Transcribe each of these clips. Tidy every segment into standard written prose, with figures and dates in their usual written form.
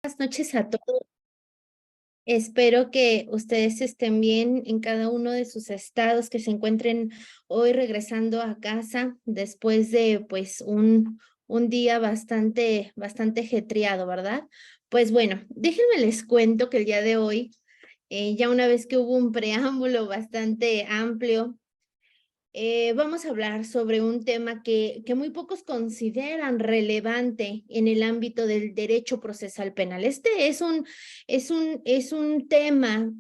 Buenas noches a todos. Espero que ustedes estén bien en cada uno de sus estados, que se encuentren hoy regresando a casa después de pues un día bastante ajetreado, ¿verdad? Pues bueno, déjenme les cuento que el día de hoy, ya una vez que hubo un preámbulo bastante amplio, vamos a hablar sobre un tema que muy pocos consideran relevante en el ámbito del derecho procesal penal. Este es un tema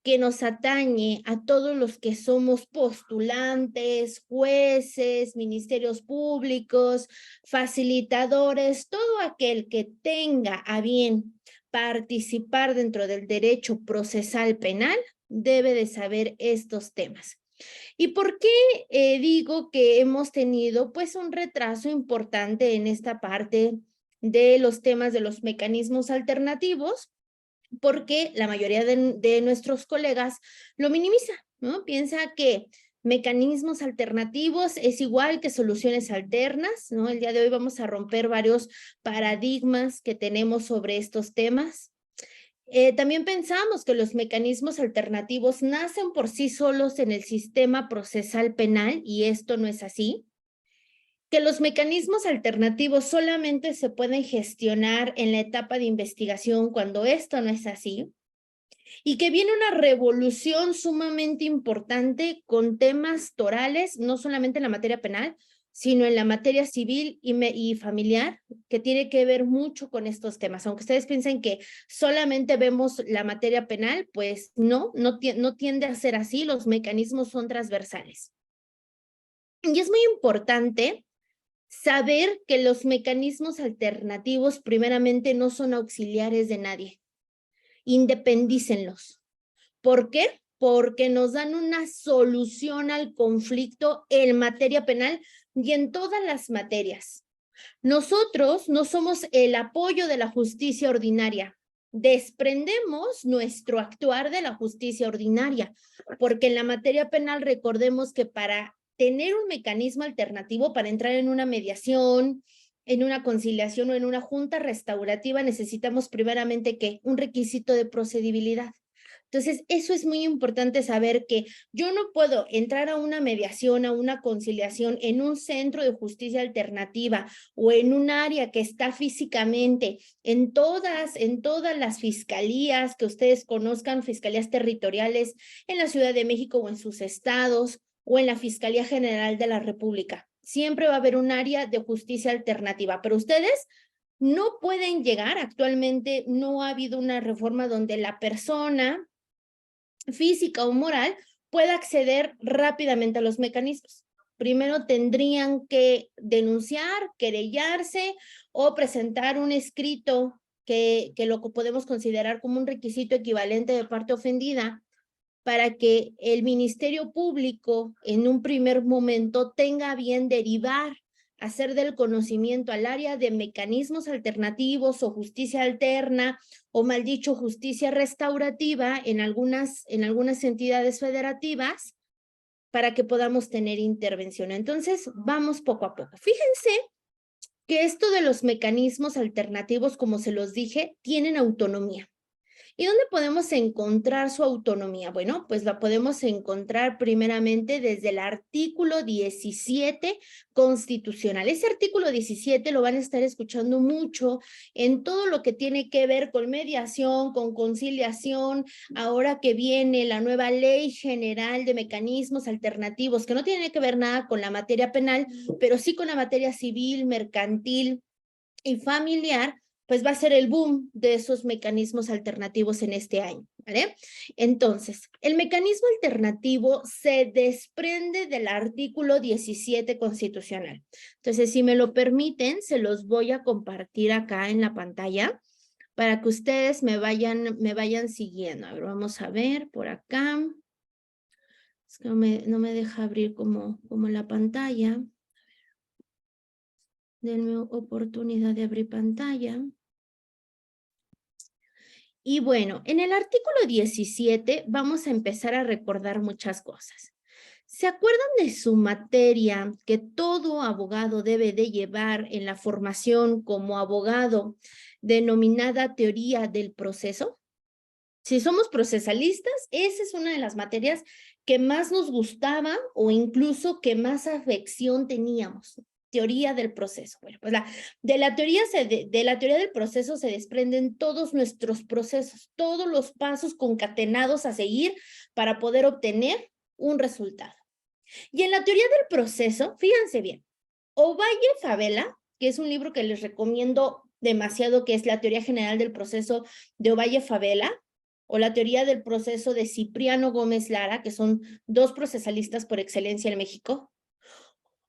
que nos atañe a todos los que somos postulantes, jueces, ministerios públicos, facilitadores, todo aquel que tenga a bien participar dentro del derecho procesal penal debe de saber estos temas. ¿Y por qué digo que hemos tenido pues un retraso importante en esta parte de los temas de los mecanismos alternativos? Porque la mayoría de nuestros colegas lo minimiza, ¿no? Piensa que mecanismos alternativos es igual que soluciones alternas, ¿no? El día de hoy vamos a romper varios paradigmas que tenemos sobre estos temas. También pensamos que los mecanismos alternativos nacen por sí solos en el sistema procesal penal y esto no es así. Que los mecanismos alternativos solamente se pueden gestionar en la etapa de investigación cuando esto no es así. Y que viene una revolución sumamente importante con temas torales, no solamente en la materia penal, sino en la materia civil y familiar, que tiene que ver mucho con estos temas. Aunque ustedes piensen que solamente vemos la materia penal, pues no tiende a ser así, los mecanismos son transversales. Y es muy importante saber que los mecanismos alternativos primeramente no son auxiliares de nadie, independícenlos. ¿Por qué? Porque nos dan una solución al conflicto en materia penal y en todas las materias. Nosotros no somos el apoyo de la justicia ordinaria. Desprendemos nuestro actuar de la justicia ordinaria, porque en la materia penal recordemos que para tener un mecanismo alternativo, para entrar en una mediación, en una conciliación o en una junta restaurativa, necesitamos primeramente ¿qué? Un requisito de procedibilidad. Entonces, eso es muy importante saber que yo no puedo entrar a una mediación, a una conciliación en un centro de justicia alternativa o en un área que está físicamente en todas las fiscalías que ustedes conozcan, fiscalías territoriales en la Ciudad de México o en sus estados o en la Fiscalía General de la República. Siempre va a haber un área de justicia alternativa, pero ustedes no pueden llegar, actualmente no ha habido una reforma donde la persona física o moral pueda acceder rápidamente a los mecanismos. Primero tendrían que denunciar, querellarse o presentar un escrito que lo podemos considerar como un requisito equivalente de parte ofendida para que el Ministerio Público en un primer momento tenga bien derivar, hacer del conocimiento al área de mecanismos alternativos o justicia alterna o mal dicho justicia restaurativa en algunas entidades federativas para que podamos tener intervención. Entonces, vamos poco a poco. Fíjense que esto de los mecanismos alternativos, como se los dije, tienen autonomía. ¿Y dónde podemos encontrar su autonomía? Bueno, pues la podemos encontrar primeramente desde el artículo 17 constitucional. Ese artículo 17 lo van a estar escuchando mucho en todo lo que tiene que ver con mediación, con conciliación, ahora que viene la nueva Ley General de Mecanismos Alternativos, que no tiene que ver nada con la materia penal, pero sí con la materia civil, mercantil y familiar, pues va a ser el boom de esos mecanismos alternativos en este año, ¿vale? Entonces, el mecanismo alternativo se desprende del artículo 17 constitucional. Entonces, si me lo permiten, se los voy a compartir acá en la pantalla para que ustedes me vayan siguiendo. A ver, vamos a ver por acá. Es que no me deja abrir como la pantalla. Denme oportunidad de abrir pantalla. Y bueno, en el artículo 17 vamos a empezar a recordar muchas cosas. ¿Se acuerdan de su materia que todo abogado debe de llevar en la formación como abogado, denominada teoría del proceso? Si somos procesalistas, esa es una de las materias que más nos gustaba o incluso que más afección teníamos. Teoría del proceso. Bueno, pues de la teoría del proceso se desprenden todos nuestros procesos, todos los pasos concatenados a seguir para poder obtener un resultado. Y en la teoría del proceso, fíjense bien, Ovalle Favela, que es un libro que les recomiendo demasiado, que es la teoría general del proceso de Ovalle Favela, o la teoría del proceso de Cipriano Gómez Lara, que son dos procesalistas por excelencia en México.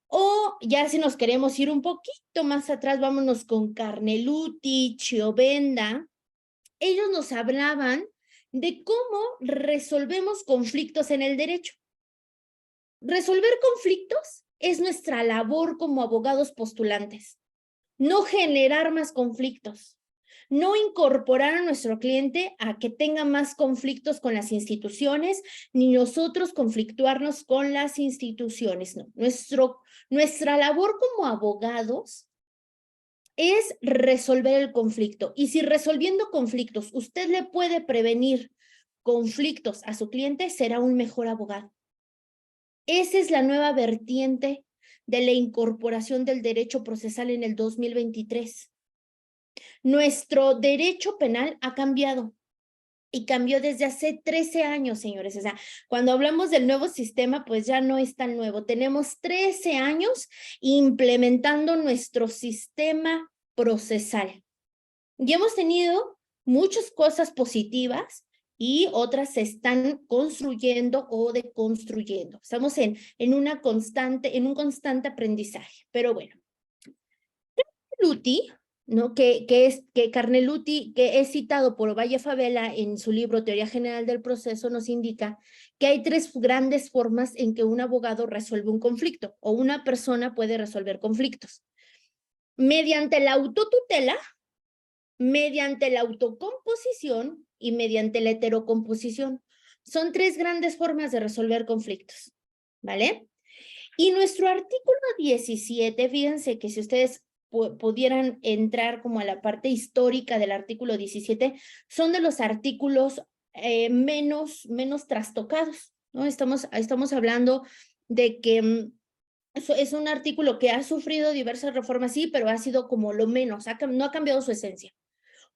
O ya si nos queremos ir un poquito más atrás, vámonos con Carneluti, Chiovenda. Ellos nos hablaban de cómo resolvemos conflictos en el derecho. Resolver conflictos es nuestra labor como abogados postulantes. No generar más conflictos. No incorporar a nuestro cliente a que tenga más conflictos con las instituciones, ni nosotros conflictuarnos con las instituciones. No. Nuestra labor como abogados es resolver el conflicto. Y si resolviendo conflictos usted le puede prevenir conflictos a su cliente, será un mejor abogado. Esa es la nueva vertiente de la incorporación del derecho procesal en el 2023. Nuestro derecho penal ha cambiado y cambió desde hace 13 años, señores. O sea, cuando hablamos del nuevo sistema, pues ya no es tan nuevo. Tenemos 13 años implementando nuestro sistema procesal. Y hemos tenido muchas cosas positivas y otras se están construyendo o deconstruyendo. Estamos en un constante aprendizaje. Pero bueno, Luti, ¿no? que Carneluti, que es citado por Ovalle Favela en su libro Teoría General del Proceso, nos indica que hay tres grandes formas en que un abogado resuelve un conflicto o una persona puede resolver conflictos. Mediante la autotutela, mediante la autocomposición y mediante la heterocomposición. Son tres grandes formas de resolver conflictos, ¿vale? Y nuestro artículo 17, fíjense que si ustedes pudieran entrar como a la parte histórica del artículo 17, son de los artículos menos trastocados, ¿no? Estamos hablando de que es un artículo que ha sufrido diversas reformas, sí, pero ha sido como lo menos, no ha cambiado su esencia.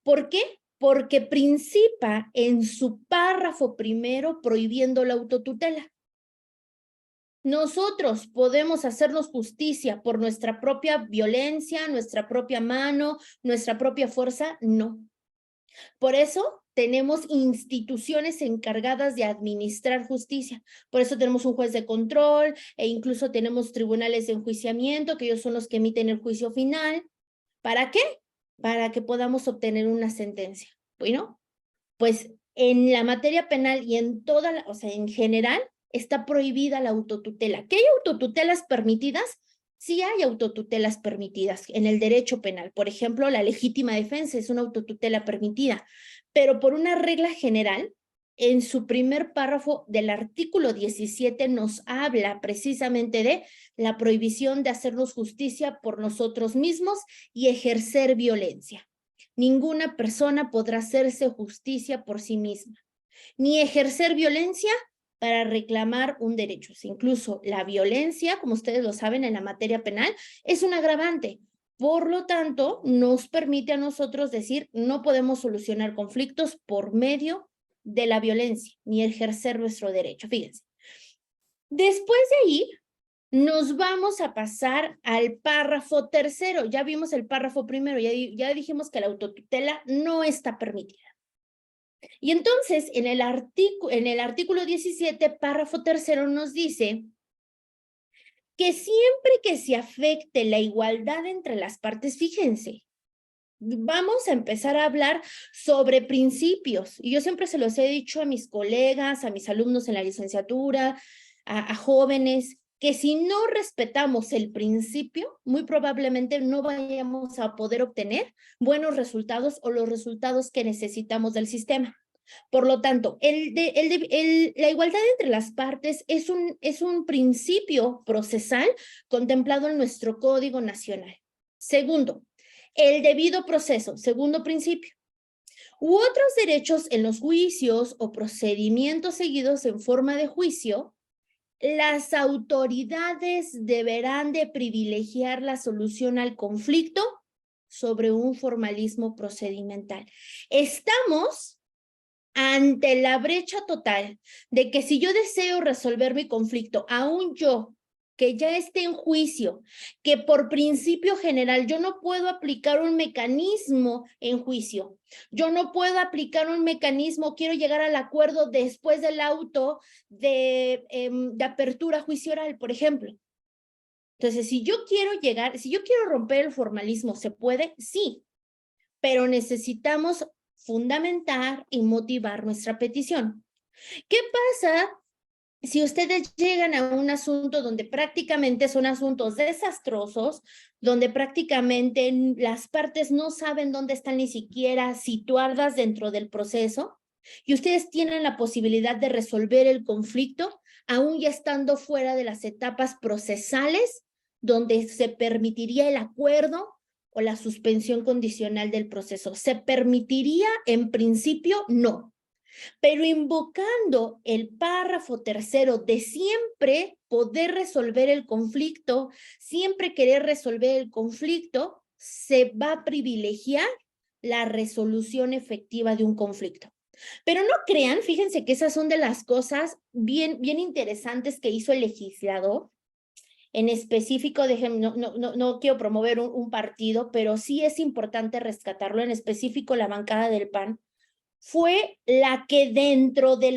¿Por qué? Porque principia en su párrafo primero prohibiendo la autotutela. Nosotros podemos hacernos justicia por nuestra propia violencia, nuestra propia mano, nuestra propia fuerza, no. Por eso tenemos instituciones encargadas de administrar justicia. Por eso tenemos un juez de control e incluso tenemos tribunales de enjuiciamiento, que ellos son los que emiten el juicio final. ¿Para qué? Para que podamos obtener una sentencia. Bueno, pues en la materia penal y en toda, o sea, en general, está prohibida la autotutela. ¿Que hay autotutelas permitidas? Sí hay autotutelas permitidas en el derecho penal. Por ejemplo, la legítima defensa es una autotutela permitida, pero por una regla general, en su primer párrafo del artículo 17 nos habla precisamente de la prohibición de hacernos justicia por nosotros mismos y ejercer violencia. Ninguna persona podrá hacerse justicia por sí misma, ni ejercer violencia para reclamar un derecho. Incluso la violencia, como ustedes lo saben en la materia penal, es un agravante. Por lo tanto, nos permite a nosotros decir no podemos solucionar conflictos por medio de la violencia, ni ejercer nuestro derecho. Fíjense. Después de ahí, nos vamos a pasar al párrafo tercero. Ya vimos el párrafo primero, ya dijimos que la autotutela no está permitida. Y entonces, en el artículo 17, párrafo tercero, nos dice que siempre que se afecte la igualdad entre las partes, fíjense, vamos a empezar a hablar sobre principios. Y yo siempre se los he dicho a mis colegas, a mis alumnos en la licenciatura, a jóvenes, que si no respetamos el principio, muy probablemente no vayamos a poder obtener buenos resultados o los resultados que necesitamos del sistema. Por lo tanto, la igualdad entre las partes es un principio procesal contemplado en nuestro Código Nacional. Segundo, el debido proceso, segundo principio. U otros derechos en los juicios o procedimientos seguidos en forma de juicio, las autoridades deberán de privilegiar la solución al conflicto sobre un formalismo procedimental. Estamos ante la brecha total de que si yo deseo resolver mi conflicto, aún yo, que ya esté en juicio, que por principio general yo no puedo aplicar un mecanismo en juicio, yo no puedo aplicar un mecanismo, quiero llegar al acuerdo después del auto de apertura a juicio oral, por ejemplo. Entonces, si yo quiero romper el formalismo, ¿se puede? Sí, pero necesitamos fundamentar y motivar nuestra petición. ¿Qué pasa si ustedes llegan a un asunto donde prácticamente son asuntos desastrosos, donde prácticamente las partes no saben dónde están ni siquiera situadas dentro del proceso, y ustedes tienen la posibilidad de resolver el conflicto, aún ya estando fuera de las etapas procesales, donde se permitiría el acuerdo o la suspensión condicional del proceso? ¿Se permitiría? En principio, no. Pero invocando el párrafo tercero de siempre poder resolver el conflicto, siempre querer resolver el conflicto, se va a privilegiar la resolución efectiva de un conflicto. Pero no crean, fíjense que esas son de las cosas bien interesantes que hizo el legislador. En específico, no quiero promover un partido, pero sí es importante rescatarlo, en específico la bancada del PAN, fue la que dentro de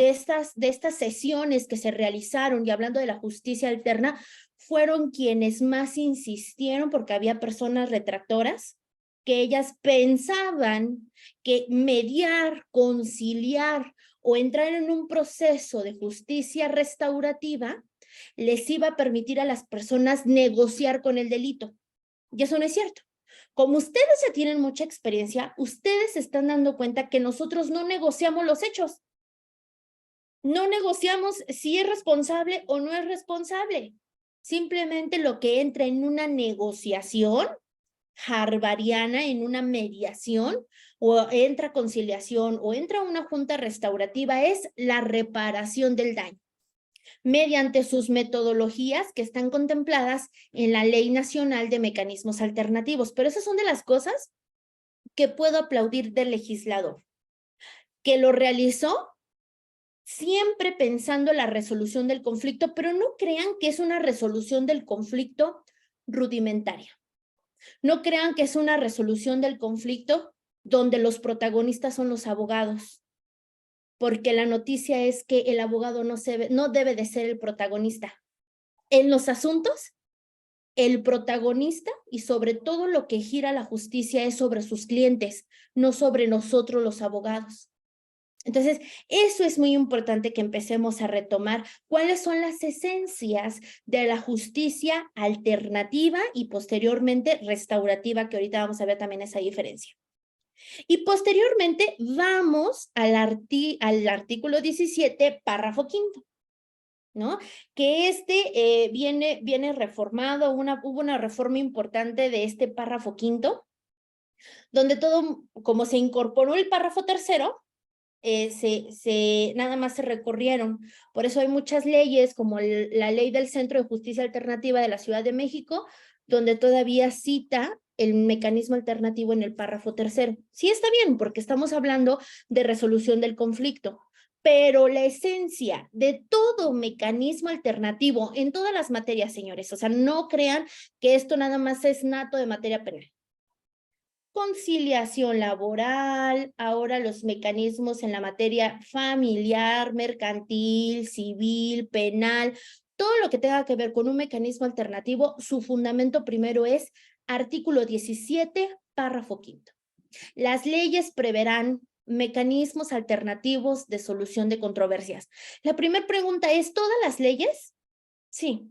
estas sesiones que se realizaron, y hablando de la justicia alterna, fueron quienes más insistieron, porque había personas retractoras, que ellas pensaban que mediar, conciliar o entrar en un proceso de justicia restaurativa les iba a permitir a las personas negociar con el delito. Y eso no es cierto. Como ustedes ya tienen mucha experiencia, ustedes se están dando cuenta que nosotros no negociamos los hechos. No negociamos si es responsable o no es responsable. Simplemente lo que entra en una negociación harvariana, en una mediación, o entra conciliación, o entra una junta restaurativa, es la reparación del daño, mediante sus metodologías que están contempladas en la Ley Nacional de Mecanismos Alternativos. Pero esas son de las cosas que puedo aplaudir del legislador, que lo realizó siempre pensando en la resolución del conflicto, pero no crean que es una resolución del conflicto rudimentaria. No crean que es una resolución del conflicto donde los protagonistas son los abogados, porque la noticia es que el abogado no debe de ser el protagonista. En los asuntos, el protagonista y sobre todo lo que gira la justicia es sobre sus clientes, no sobre nosotros los abogados. Entonces, eso es muy importante que empecemos a retomar cuáles son las esencias de la justicia alternativa y posteriormente restaurativa, que ahorita vamos a ver también esa diferencia. Y posteriormente vamos al artículo 17, párrafo quinto, ¿no? Que viene reformado, hubo una reforma importante de este párrafo quinto, donde todo, como se incorporó el párrafo tercero, nada más se recorrieron. Por eso hay muchas leyes, como la ley del Centro de Justicia Alternativa de la Ciudad de México, donde todavía cita el mecanismo alternativo en el párrafo tercero. Sí, está bien, porque estamos hablando de resolución del conflicto, pero la esencia de todo mecanismo alternativo en todas las materias, señores, o sea, no crean que esto nada más es nato de materia penal. Conciliación laboral, ahora los mecanismos en la materia familiar, mercantil, civil, penal, todo lo que tenga que ver con un mecanismo alternativo, su fundamento primero es artículo 17, párrafo quinto. Las leyes preverán mecanismos alternativos de solución de controversias. La primera pregunta es, ¿todas las leyes? Sí.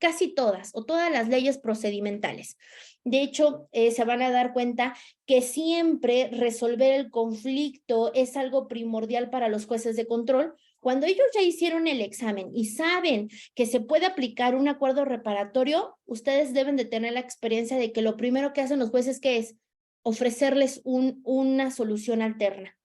casi todas o todas las leyes procedimentales. De hecho, se van a dar cuenta que siempre resolver el conflicto es algo primordial para los jueces de control. Cuando ellos ya hicieron el examen y saben que se puede aplicar un acuerdo reparatorio, ustedes deben de tener la experiencia de que lo primero que hacen los jueces, ¿qué es? Ofrecerles una solución alterna.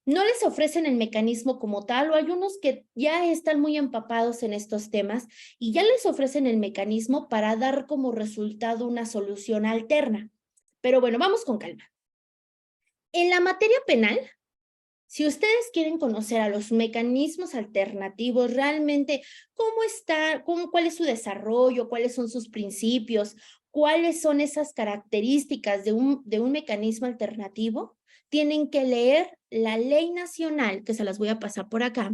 No les ofrecen el mecanismo como tal, o hay unos que ya están muy empapados en estos temas y ya les ofrecen el mecanismo para dar como resultado una solución alterna. Pero bueno, vamos con calma. En la materia penal, si ustedes quieren conocer a los mecanismos alternativos, realmente cómo está, cuál es su desarrollo, cuáles son sus principios, cuáles son esas características de un mecanismo alternativo, tienen que leer la Ley Nacional, que se las voy a pasar por acá,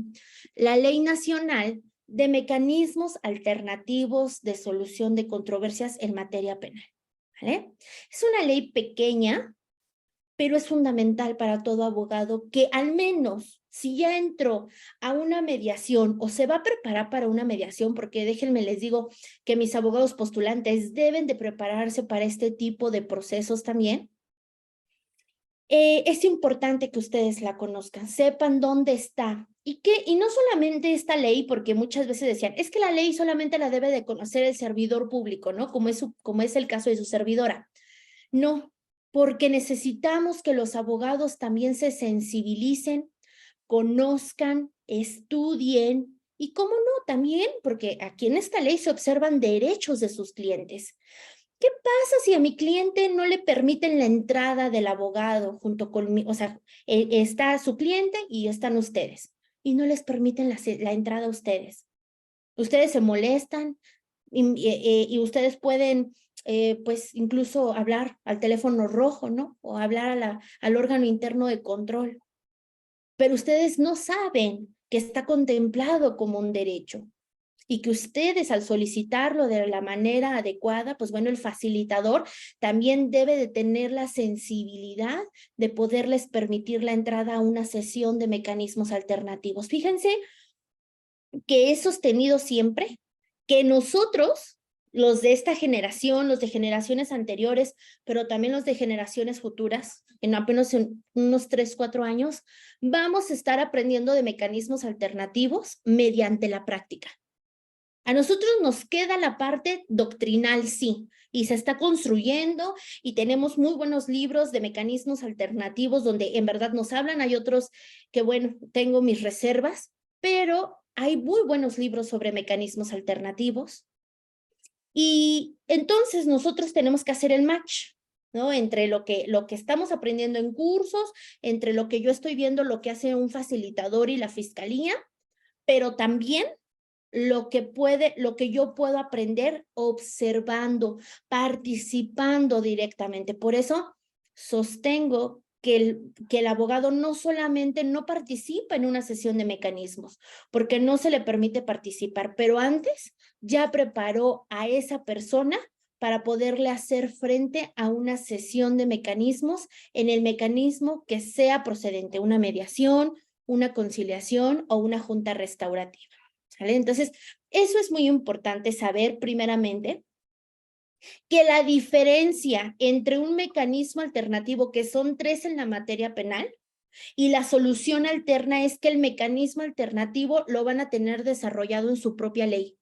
la Ley Nacional de Mecanismos Alternativos de Solución de Controversias en Materia Penal. ¿Vale? Es una ley pequeña, pero es fundamental para todo abogado que al menos si ya entró a una mediación o se va a preparar para una mediación, porque déjenme les digo que mis abogados postulantes deben de prepararse para este tipo de procesos también. Es importante que ustedes la conozcan, sepan dónde está y no solamente esta ley, porque muchas veces decían, es que la ley solamente la debe de conocer el servidor público, ¿no? Como es el caso de su servidora. No, porque necesitamos que los abogados también se sensibilicen, conozcan, estudien y, cómo no, también, porque aquí en esta ley se observan derechos de sus clientes. ¿Qué pasa si a mi cliente no le permiten la entrada del abogado junto conmigo? O sea, está su cliente y están ustedes y no les permiten la entrada a ustedes. Ustedes se molestan y ustedes pueden pues incluso hablar al teléfono rojo, ¿no? O hablar al órgano interno de control. Pero ustedes no saben que está contemplado como un derecho y que ustedes al solicitarlo de la manera adecuada, pues bueno, el facilitador también debe de tener la sensibilidad de poderles permitir la entrada a una sesión de mecanismos alternativos. Fíjense que he sostenido siempre que nosotros, los de esta generación, los de generaciones anteriores, pero también los de generaciones futuras, en apenas unos 3, 4 años, vamos a estar aprendiendo de mecanismos alternativos mediante la práctica. A nosotros nos queda la parte doctrinal, sí, y se está construyendo y tenemos muy buenos libros de mecanismos alternativos donde en verdad nos hablan. Hay otros que, bueno, tengo mis reservas, pero hay muy buenos libros sobre mecanismos alternativos. Y entonces nosotros tenemos que hacer el match, ¿no? Entre lo que estamos aprendiendo en cursos, entre lo que yo estoy viendo, lo que hace un facilitador y la fiscalía, pero también lo que yo puedo aprender observando, participando directamente. Por eso sostengo que el abogado no solamente no participa en una sesión de mecanismos, porque no se le permite participar, pero antes ya preparó a esa persona para poderle hacer frente a una sesión de mecanismos en el mecanismo que sea procedente, una mediación, una conciliación o una junta restaurativa. ¿Vale? Entonces, eso es muy importante saber primeramente, que la diferencia entre un mecanismo alternativo, que son 3 en la materia penal, y la solución alterna es que el mecanismo alternativo lo van a tener desarrollado en su propia ley.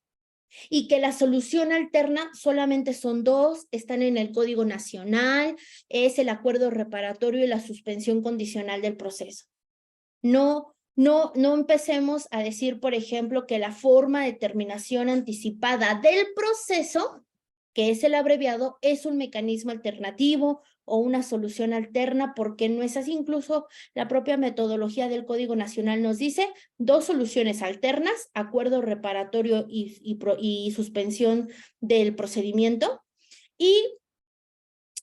Y que la solución alterna solamente son 2, están en el Código Nacional, es el acuerdo reparatorio y la suspensión condicional del proceso. No empecemos a decir, por ejemplo, que la forma de terminación anticipada del proceso, que es el abreviado, es un mecanismo alternativo o una solución alterna, porque no es así. Incluso la propia metodología del Código Nacional nos dice 2 soluciones alternas, acuerdo reparatorio y suspensión del procedimiento, y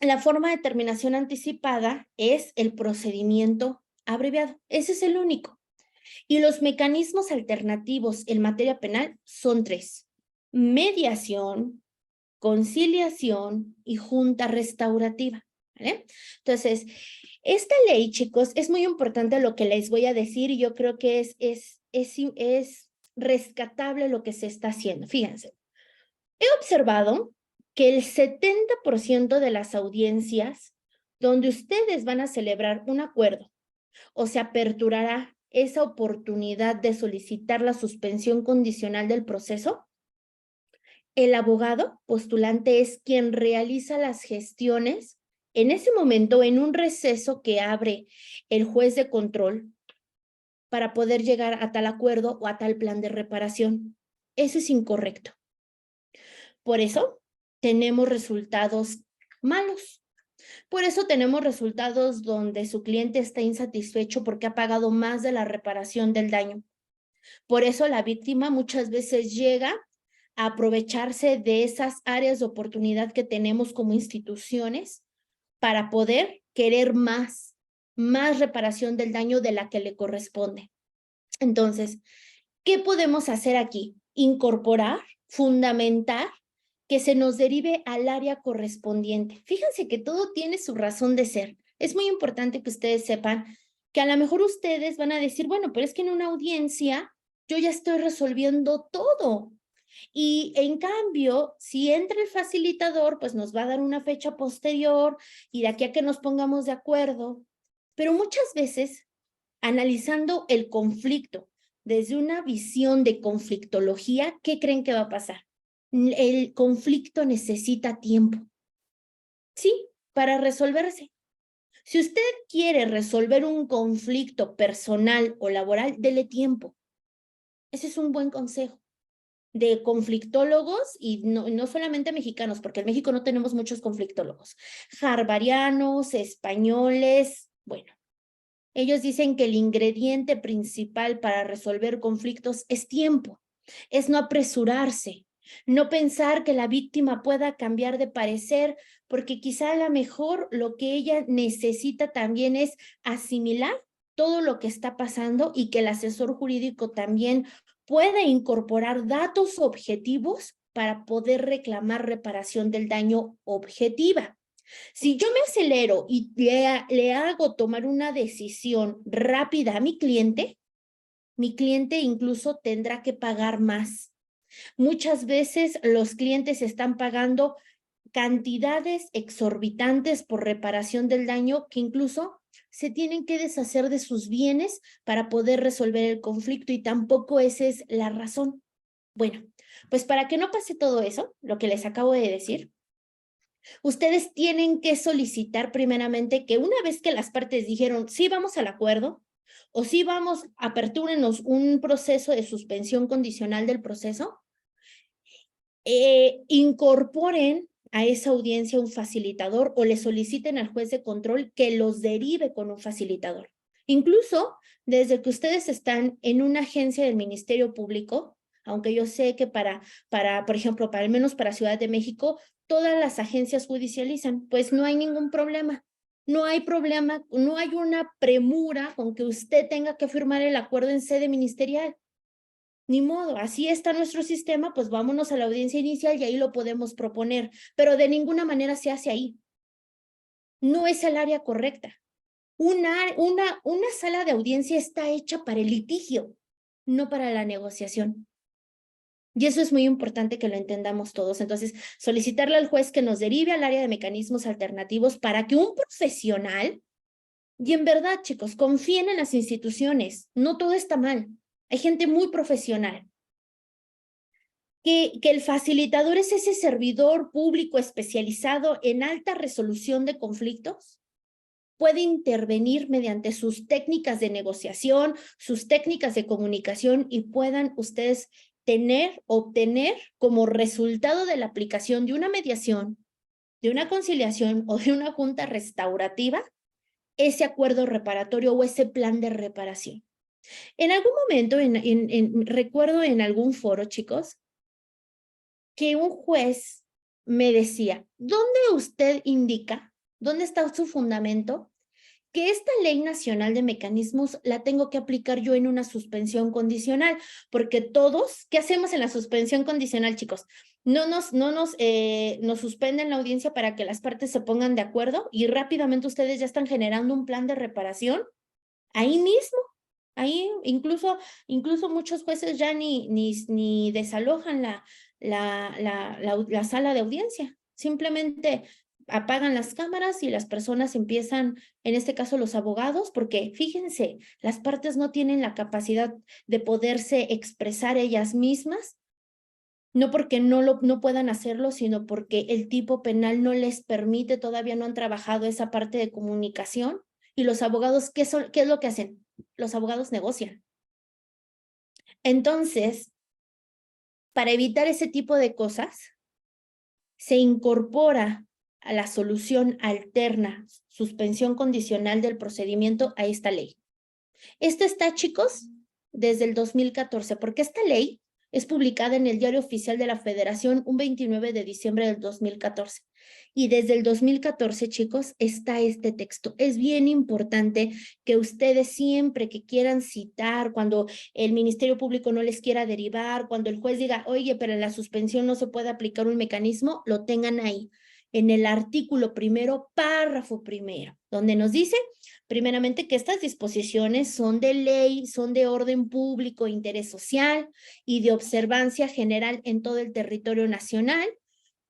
la forma de terminación anticipada es el procedimiento abreviado. Ese es el único. Y los mecanismos alternativos en materia penal son 3: mediación, conciliación y junta restaurativa. ¿Vale? Entonces, esta ley, chicos, es muy importante lo que les voy a decir y yo creo que es rescatable lo que se está haciendo. Fíjense, He observado que el 70% de las audiencias donde ustedes van a celebrar un acuerdo o se aperturará esa oportunidad de solicitar la suspensión condicional del proceso, el abogado postulante es quien realiza las gestiones en ese momento en un receso que abre el juez de control para poder llegar a tal acuerdo o a tal plan de reparación. Eso es incorrecto. Por eso tenemos resultados malos. Por eso tenemos resultados donde su cliente está insatisfecho porque ha pagado más de la reparación del daño. Por eso la víctima muchas veces llega a aprovecharse de esas áreas de oportunidad que tenemos como instituciones para poder querer más reparación del daño de la que le corresponde. Entonces, ¿qué podemos hacer aquí? Incorporar, fundamentar, que se nos derive al área correspondiente. Fíjense que todo tiene su razón de ser. Es muy importante que ustedes sepan que a lo mejor ustedes van a decir, bueno, pero es que en una audiencia yo ya estoy resolviendo todo. Y en cambio, si entra el facilitador, pues nos va a dar una fecha posterior y de aquí a que nos pongamos de acuerdo. Pero muchas veces, analizando el conflicto desde una visión de conflictología, ¿qué creen que va a pasar? El conflicto necesita tiempo. Sí, para resolverse. Si usted quiere resolver un conflicto personal o laboral, dele tiempo. Ese es un buen consejo de conflictólogos y no solamente mexicanos, porque en México no tenemos muchos conflictólogos, harvarianos, españoles, bueno, ellos dicen que el ingrediente principal para resolver conflictos es tiempo, es no apresurarse, no pensar que la víctima pueda cambiar de parecer, porque quizá a lo mejor lo que ella necesita también es asimilar todo lo que está pasando y que el asesor jurídico también puede incorporar datos objetivos para poder reclamar reparación del daño objetiva. Si yo me acelero y le hago tomar una decisión rápida a mi cliente incluso tendrá que pagar más. Muchas veces los clientes están pagando cantidades exorbitantes por reparación del daño que incluso se tienen que deshacer de sus bienes para poder resolver el conflicto y tampoco esa es la razón. Bueno, pues para que no pase todo eso, lo que les acabo de decir, ustedes tienen que solicitar primeramente que una vez que las partes dijeron, sí, vamos al acuerdo, o sí, vamos, apertúrenos un proceso de suspensión condicional del proceso, incorporen a esa audiencia un facilitador o le soliciten al juez de control que los derive con un facilitador. Incluso desde que ustedes están en una agencia del Ministerio Público, aunque yo sé que por ejemplo, al menos para Ciudad de México, todas las agencias judicializan, pues no hay ningún problema. No hay problema, no hay una premura con que usted tenga que firmar el acuerdo en sede ministerial. Ni modo, así está nuestro sistema, pues vámonos a la audiencia inicial y ahí lo podemos proponer, pero de ninguna manera se hace ahí. No es el área correcta. Una sala de audiencia está hecha para el litigio, no para la negociación. Y eso es muy importante que lo entendamos todos. Entonces, solicitarle al juez que nos derive al área de mecanismos alternativos para que un profesional, y en verdad, chicos, confíen en las instituciones, no todo está mal. Hay gente muy profesional. Que el facilitador es ese servidor público especializado en alta resolución de conflictos, puede intervenir mediante sus técnicas de negociación, sus técnicas de comunicación y puedan ustedes obtener como resultado de la aplicación de una mediación, de una conciliación o de una junta restaurativa, ese acuerdo reparatorio o ese plan de reparación. En algún momento, recuerdo en algún foro, chicos, que un juez me decía, ¿dónde usted indica, dónde está su fundamento, que esta ley nacional de mecanismos la tengo que aplicar yo en una suspensión condicional? Porque todos, ¿qué hacemos en la suspensión condicional, chicos? Nos suspenden la audiencia para que las partes se pongan de acuerdo y rápidamente ustedes ya están generando un plan de reparación ahí mismo. Ahí incluso muchos jueces ya ni desalojan la sala de audiencia. Simplemente apagan las cámaras y las personas empiezan, en este caso los abogados, porque fíjense, las partes no tienen la capacidad de poderse expresar ellas mismas, no porque no puedan hacerlo, sino porque el tipo penal no les permite, todavía no han trabajado esa parte de comunicación. Y los abogados, ¿qué es lo que hacen? Los abogados negocian. Entonces, para evitar ese tipo de cosas, se incorpora a la solución alterna, suspensión condicional del procedimiento, a esta ley. Esto está, chicos, desde el 2014, porque esta ley es publicada en el Diario Oficial de la Federación un 29 de diciembre del 2014. Y desde el 2014, chicos, está este texto. Es bien importante que ustedes siempre que quieran citar, cuando el Ministerio Público no les quiera derivar, cuando el juez diga, oye, pero en la suspensión no se puede aplicar un mecanismo, lo tengan ahí, en el artículo primero, párrafo primero, donde nos dice primeramente que estas disposiciones son de ley, son de orden público, interés social y de observancia general en todo el territorio nacional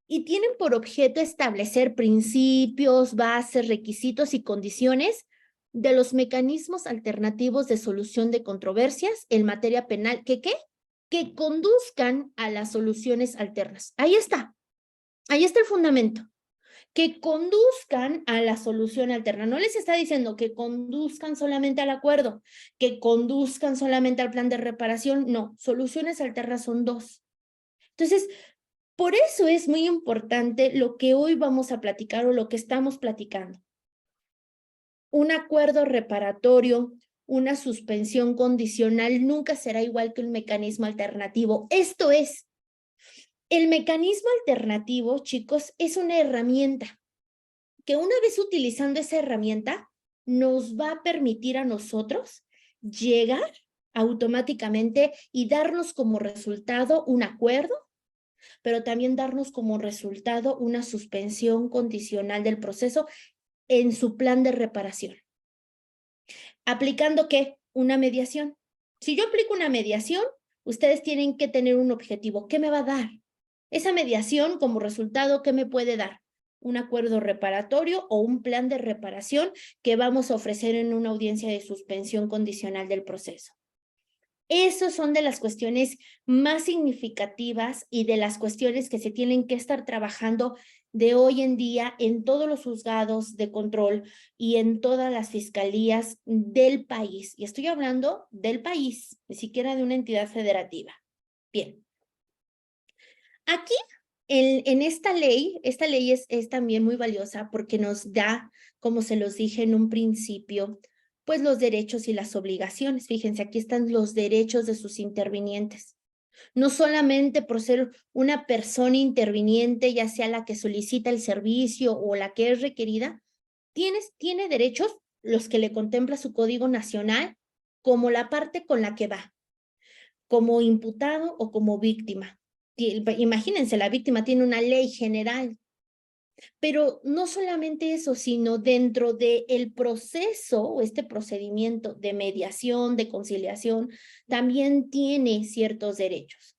y tienen por objeto establecer principios, bases, requisitos y condiciones de los mecanismos alternativos de solución de controversias en materia penal que conduzcan a las soluciones alternas. Ahí está el fundamento. Que conduzcan a la solución alterna. No les está diciendo que conduzcan solamente al acuerdo, que conduzcan solamente al plan de reparación. No, soluciones alternas son dos. Entonces, por eso es muy importante lo que hoy vamos a platicar o lo que estamos platicando. Un acuerdo reparatorio, una suspensión condicional nunca será igual que un mecanismo alternativo. Esto es, el mecanismo alternativo, chicos, es una herramienta que una vez utilizando esa herramienta nos va a permitir a nosotros llegar automáticamente y darnos como resultado un acuerdo, pero también darnos como resultado una suspensión condicional del proceso en su plan de reparación. ¿Aplicando qué? Una mediación. Si yo aplico una mediación, ustedes tienen que tener un objetivo. ¿Qué me va a dar? Esa mediación como resultado, ¿qué me puede dar? Un acuerdo reparatorio o un plan de reparación que vamos a ofrecer en una audiencia de suspensión condicional del proceso. Esas son de las cuestiones más significativas y de las cuestiones que se tienen que estar trabajando de hoy en día en todos los juzgados de control y en todas las fiscalías del país. Y estoy hablando del país, ni siquiera de una entidad federativa. Bien. Aquí, en esta ley es también muy valiosa porque nos da, como se los dije en un principio, pues los derechos y las obligaciones. Fíjense, aquí están los derechos de sus intervinientes. No solamente por ser una persona interviniente, ya sea la que solicita el servicio o la que es requerida, tiene derechos los que le contempla su Código Nacional, como la parte con la que va, como imputado o como víctima. Imagínense, la víctima tiene una ley general, pero no solamente eso, sino dentro del proceso o este procedimiento de mediación, de conciliación, también tiene ciertos derechos.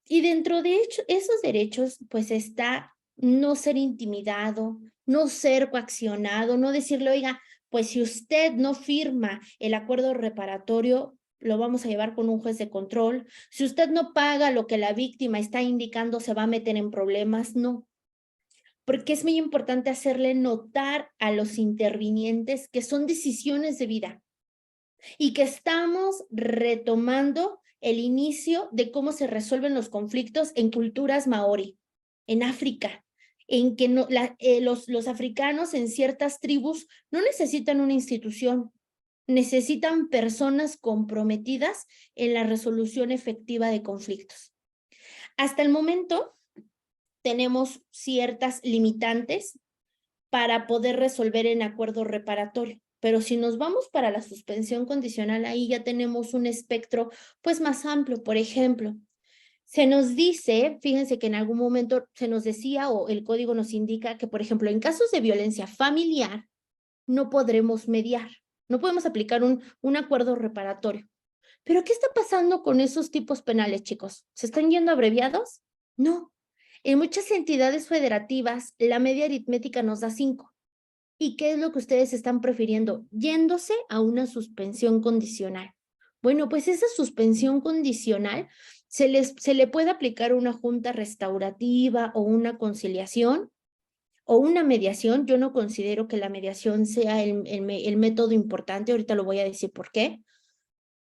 Y dentro de esos derechos, pues está no ser intimidado, no ser coaccionado, no decirle, oiga, pues si usted no firma el acuerdo reparatorio, lo vamos a llevar con un juez de control. Si usted no paga lo que la víctima está indicando, se va a meter en problemas. No, porque es muy importante hacerle notar a los intervinientes que son decisiones de vida y que estamos retomando el inicio de cómo se resuelven los conflictos en culturas maori, en África, en que los africanos en ciertas tribus no necesitan una institución, necesitan personas comprometidas en la resolución efectiva de conflictos. Hasta el momento tenemos ciertas limitantes para poder resolver en acuerdo reparatorio. Pero si nos vamos para la suspensión condicional, ahí ya tenemos un espectro pues más amplio. Por ejemplo, se nos dice, fíjense que en algún momento se nos decía o el código nos indica que, por ejemplo, en casos de violencia familiar, no podremos mediar, no podemos aplicar un acuerdo reparatorio. Pero ¿qué está pasando con esos tipos penales, chicos? ¿Se están yendo abreviados? No. En muchas entidades federativas, la media aritmética nos da 5. ¿Y qué es lo que ustedes están prefiriendo? Yéndose a una suspensión condicional. Bueno, pues esa suspensión condicional se le puede aplicar una junta restaurativa o una conciliación o una mediación. Yo no considero que la mediación sea el método importante, ahorita lo voy a decir por qué,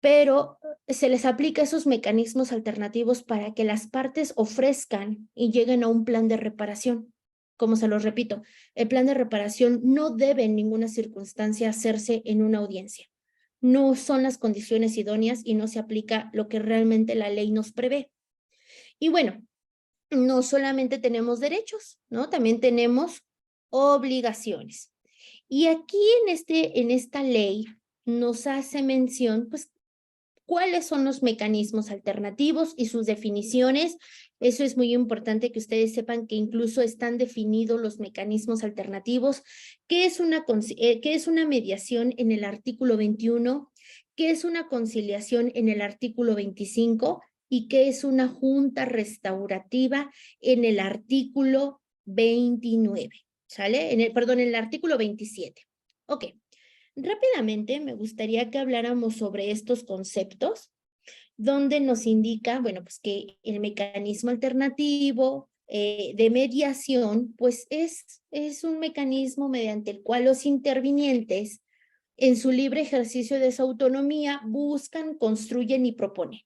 pero se les aplica esos mecanismos alternativos para que las partes ofrezcan y lleguen a un plan de reparación. Como se los repito, el plan de reparación no debe en ninguna circunstancia hacerse en una audiencia. No son las condiciones idóneas y no se aplica lo que realmente la ley nos prevé. Y bueno, no solamente tenemos derechos, ¿no? También tenemos obligaciones. Y aquí en esta ley nos hace mención, pues, cuáles son los mecanismos alternativos y sus definiciones. Eso es muy importante que ustedes sepan que incluso están definidos los mecanismos alternativos. ¿Qué es una mediación en el artículo 21? ¿Qué es una conciliación en el artículo 25? ¿Y qué es una junta restaurativa en el artículo 29? ¿Sale? En el artículo 27. Ok. Rápidamente me gustaría que habláramos sobre estos conceptos, donde nos indica, bueno, pues que el mecanismo alternativo de mediación, pues es un mecanismo mediante el cual los intervinientes, en su libre ejercicio de su autonomía, buscan, construyen y proponen.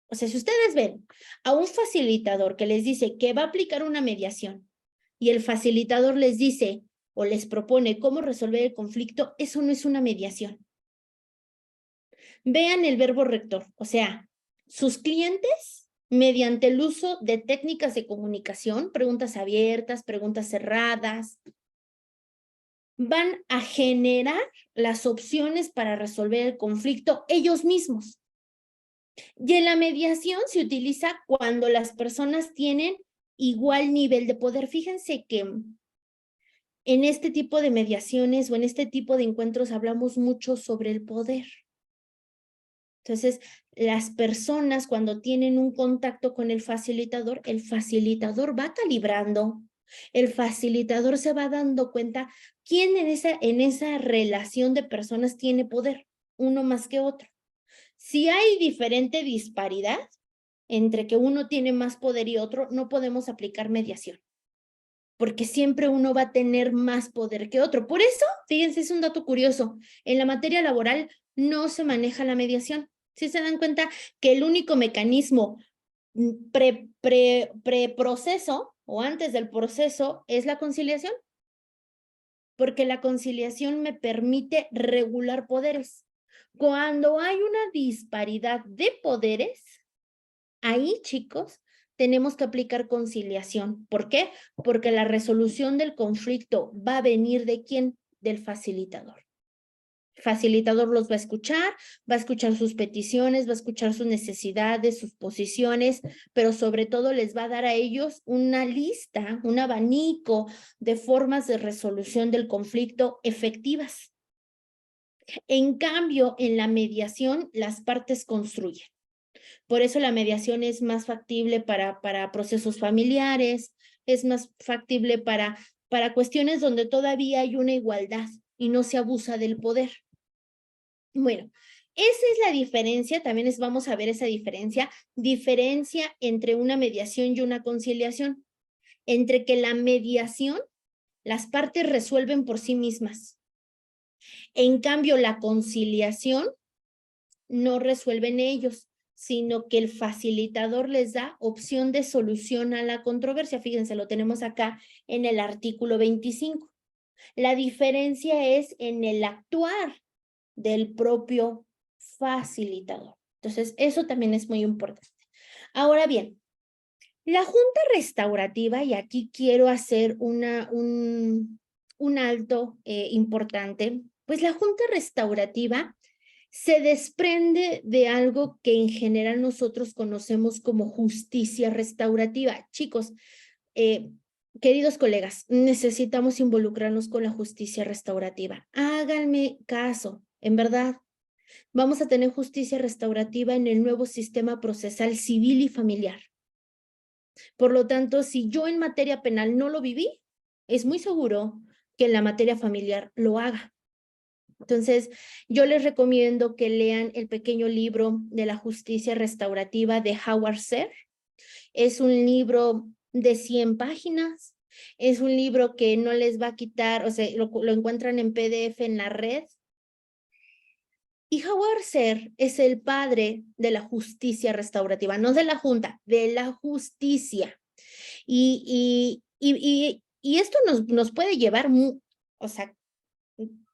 O sea, si ustedes ven a un facilitador que les dice que va a aplicar una mediación y el facilitador les dice o les propone cómo resolver el conflicto, eso no es una mediación. Vean el verbo rector, o sea, sus clientes, mediante el uso de técnicas de comunicación, preguntas abiertas, preguntas cerradas, van a generar las opciones para resolver el conflicto ellos mismos. Y en la mediación se utiliza cuando las personas tienen igual nivel de poder. Fíjense que en este tipo de mediaciones o en este tipo de encuentros hablamos mucho sobre el poder. Entonces, las personas cuando tienen un contacto con el facilitador va calibrando, el facilitador se va dando cuenta quién en esa relación de personas tiene poder, uno más que otro. Si hay diferente disparidad entre que uno tiene más poder y otro, no podemos aplicar mediación, porque siempre uno va a tener más poder que otro. Por eso, fíjense, es un dato curioso, en la materia laboral no se maneja la mediación. ¿Sí se dan cuenta que el único mecanismo preproceso o antes del proceso es la conciliación? Porque la conciliación me permite regular poderes. Cuando hay una disparidad de poderes, ahí, chicos, tenemos que aplicar conciliación. ¿Por qué? Porque la resolución del conflicto va a venir ¿de quién? Del facilitador. El facilitador los va a escuchar sus peticiones, va a escuchar sus necesidades, sus posiciones, pero sobre todo les va a dar a ellos una lista, un abanico de formas de resolución del conflicto efectivas. En cambio, en la mediación, las partes construyen. Por eso la mediación es más factible para procesos familiares, es más factible para cuestiones donde todavía hay una igualdad y no se abusa del poder. Bueno, esa es la diferencia, también vamos a ver esa diferencia entre una mediación y una conciliación, entre que la mediación, las partes resuelven por sí mismas. En cambio, la conciliación no resuelven ellos, sino que el facilitador les da opción de solución a la controversia. Fíjense, lo tenemos acá en el artículo 25. La diferencia es en el actuar del propio facilitador. Entonces, eso también es muy importante. Ahora bien, la junta restaurativa, y aquí quiero hacer un alto importante, pues la junta restaurativa se desprende de algo que en general nosotros conocemos como justicia restaurativa. Chicos, queridos colegas, necesitamos involucrarnos con la justicia restaurativa. Háganme caso, en verdad. Vamos a tener justicia restaurativa en el nuevo sistema procesal civil y familiar. Por lo tanto, si yo en materia penal no lo viví, es muy seguro que en la materia familiar lo haga. Entonces, yo les recomiendo que lean el pequeño libro de la justicia restaurativa de Howard Serr. Es un libro de 100 páginas. Es un libro que no les va a quitar, o sea, lo encuentran en PDF en la red. Y Howard Serr es el padre de la justicia restaurativa, no de la Junta, de la justicia. Y esto nos puede llevar, o sea,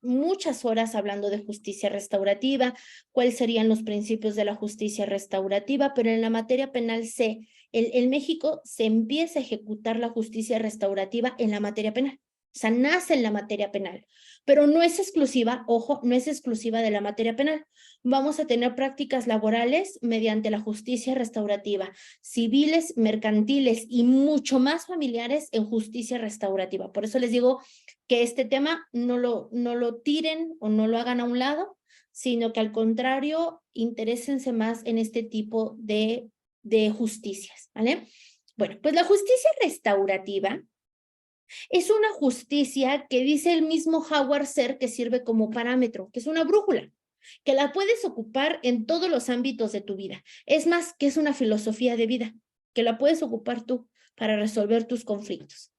muchas horas hablando de justicia restaurativa, cuáles serían los principios de la justicia restaurativa, pero en la materia penal en México se empieza a ejecutar la justicia restaurativa en la materia penal. O sea, nace en la materia penal, pero no es exclusiva, ojo, no es exclusiva de la materia penal. Vamos a tener prácticas laborales mediante la justicia restaurativa, civiles, mercantiles y mucho más familiares en justicia restaurativa. Por eso les digo que este tema no lo tiren o no lo hagan a un lado, sino que al contrario, interésense más en este tipo de justicias, ¿vale? Bueno, pues la justicia restaurativa es una justicia que dice el mismo Howard Serr que sirve como parámetro, que es una brújula, que la puedes ocupar en todos los ámbitos de tu vida. Es más, que es una filosofía de vida, que la puedes ocupar tú para resolver tus conflictos.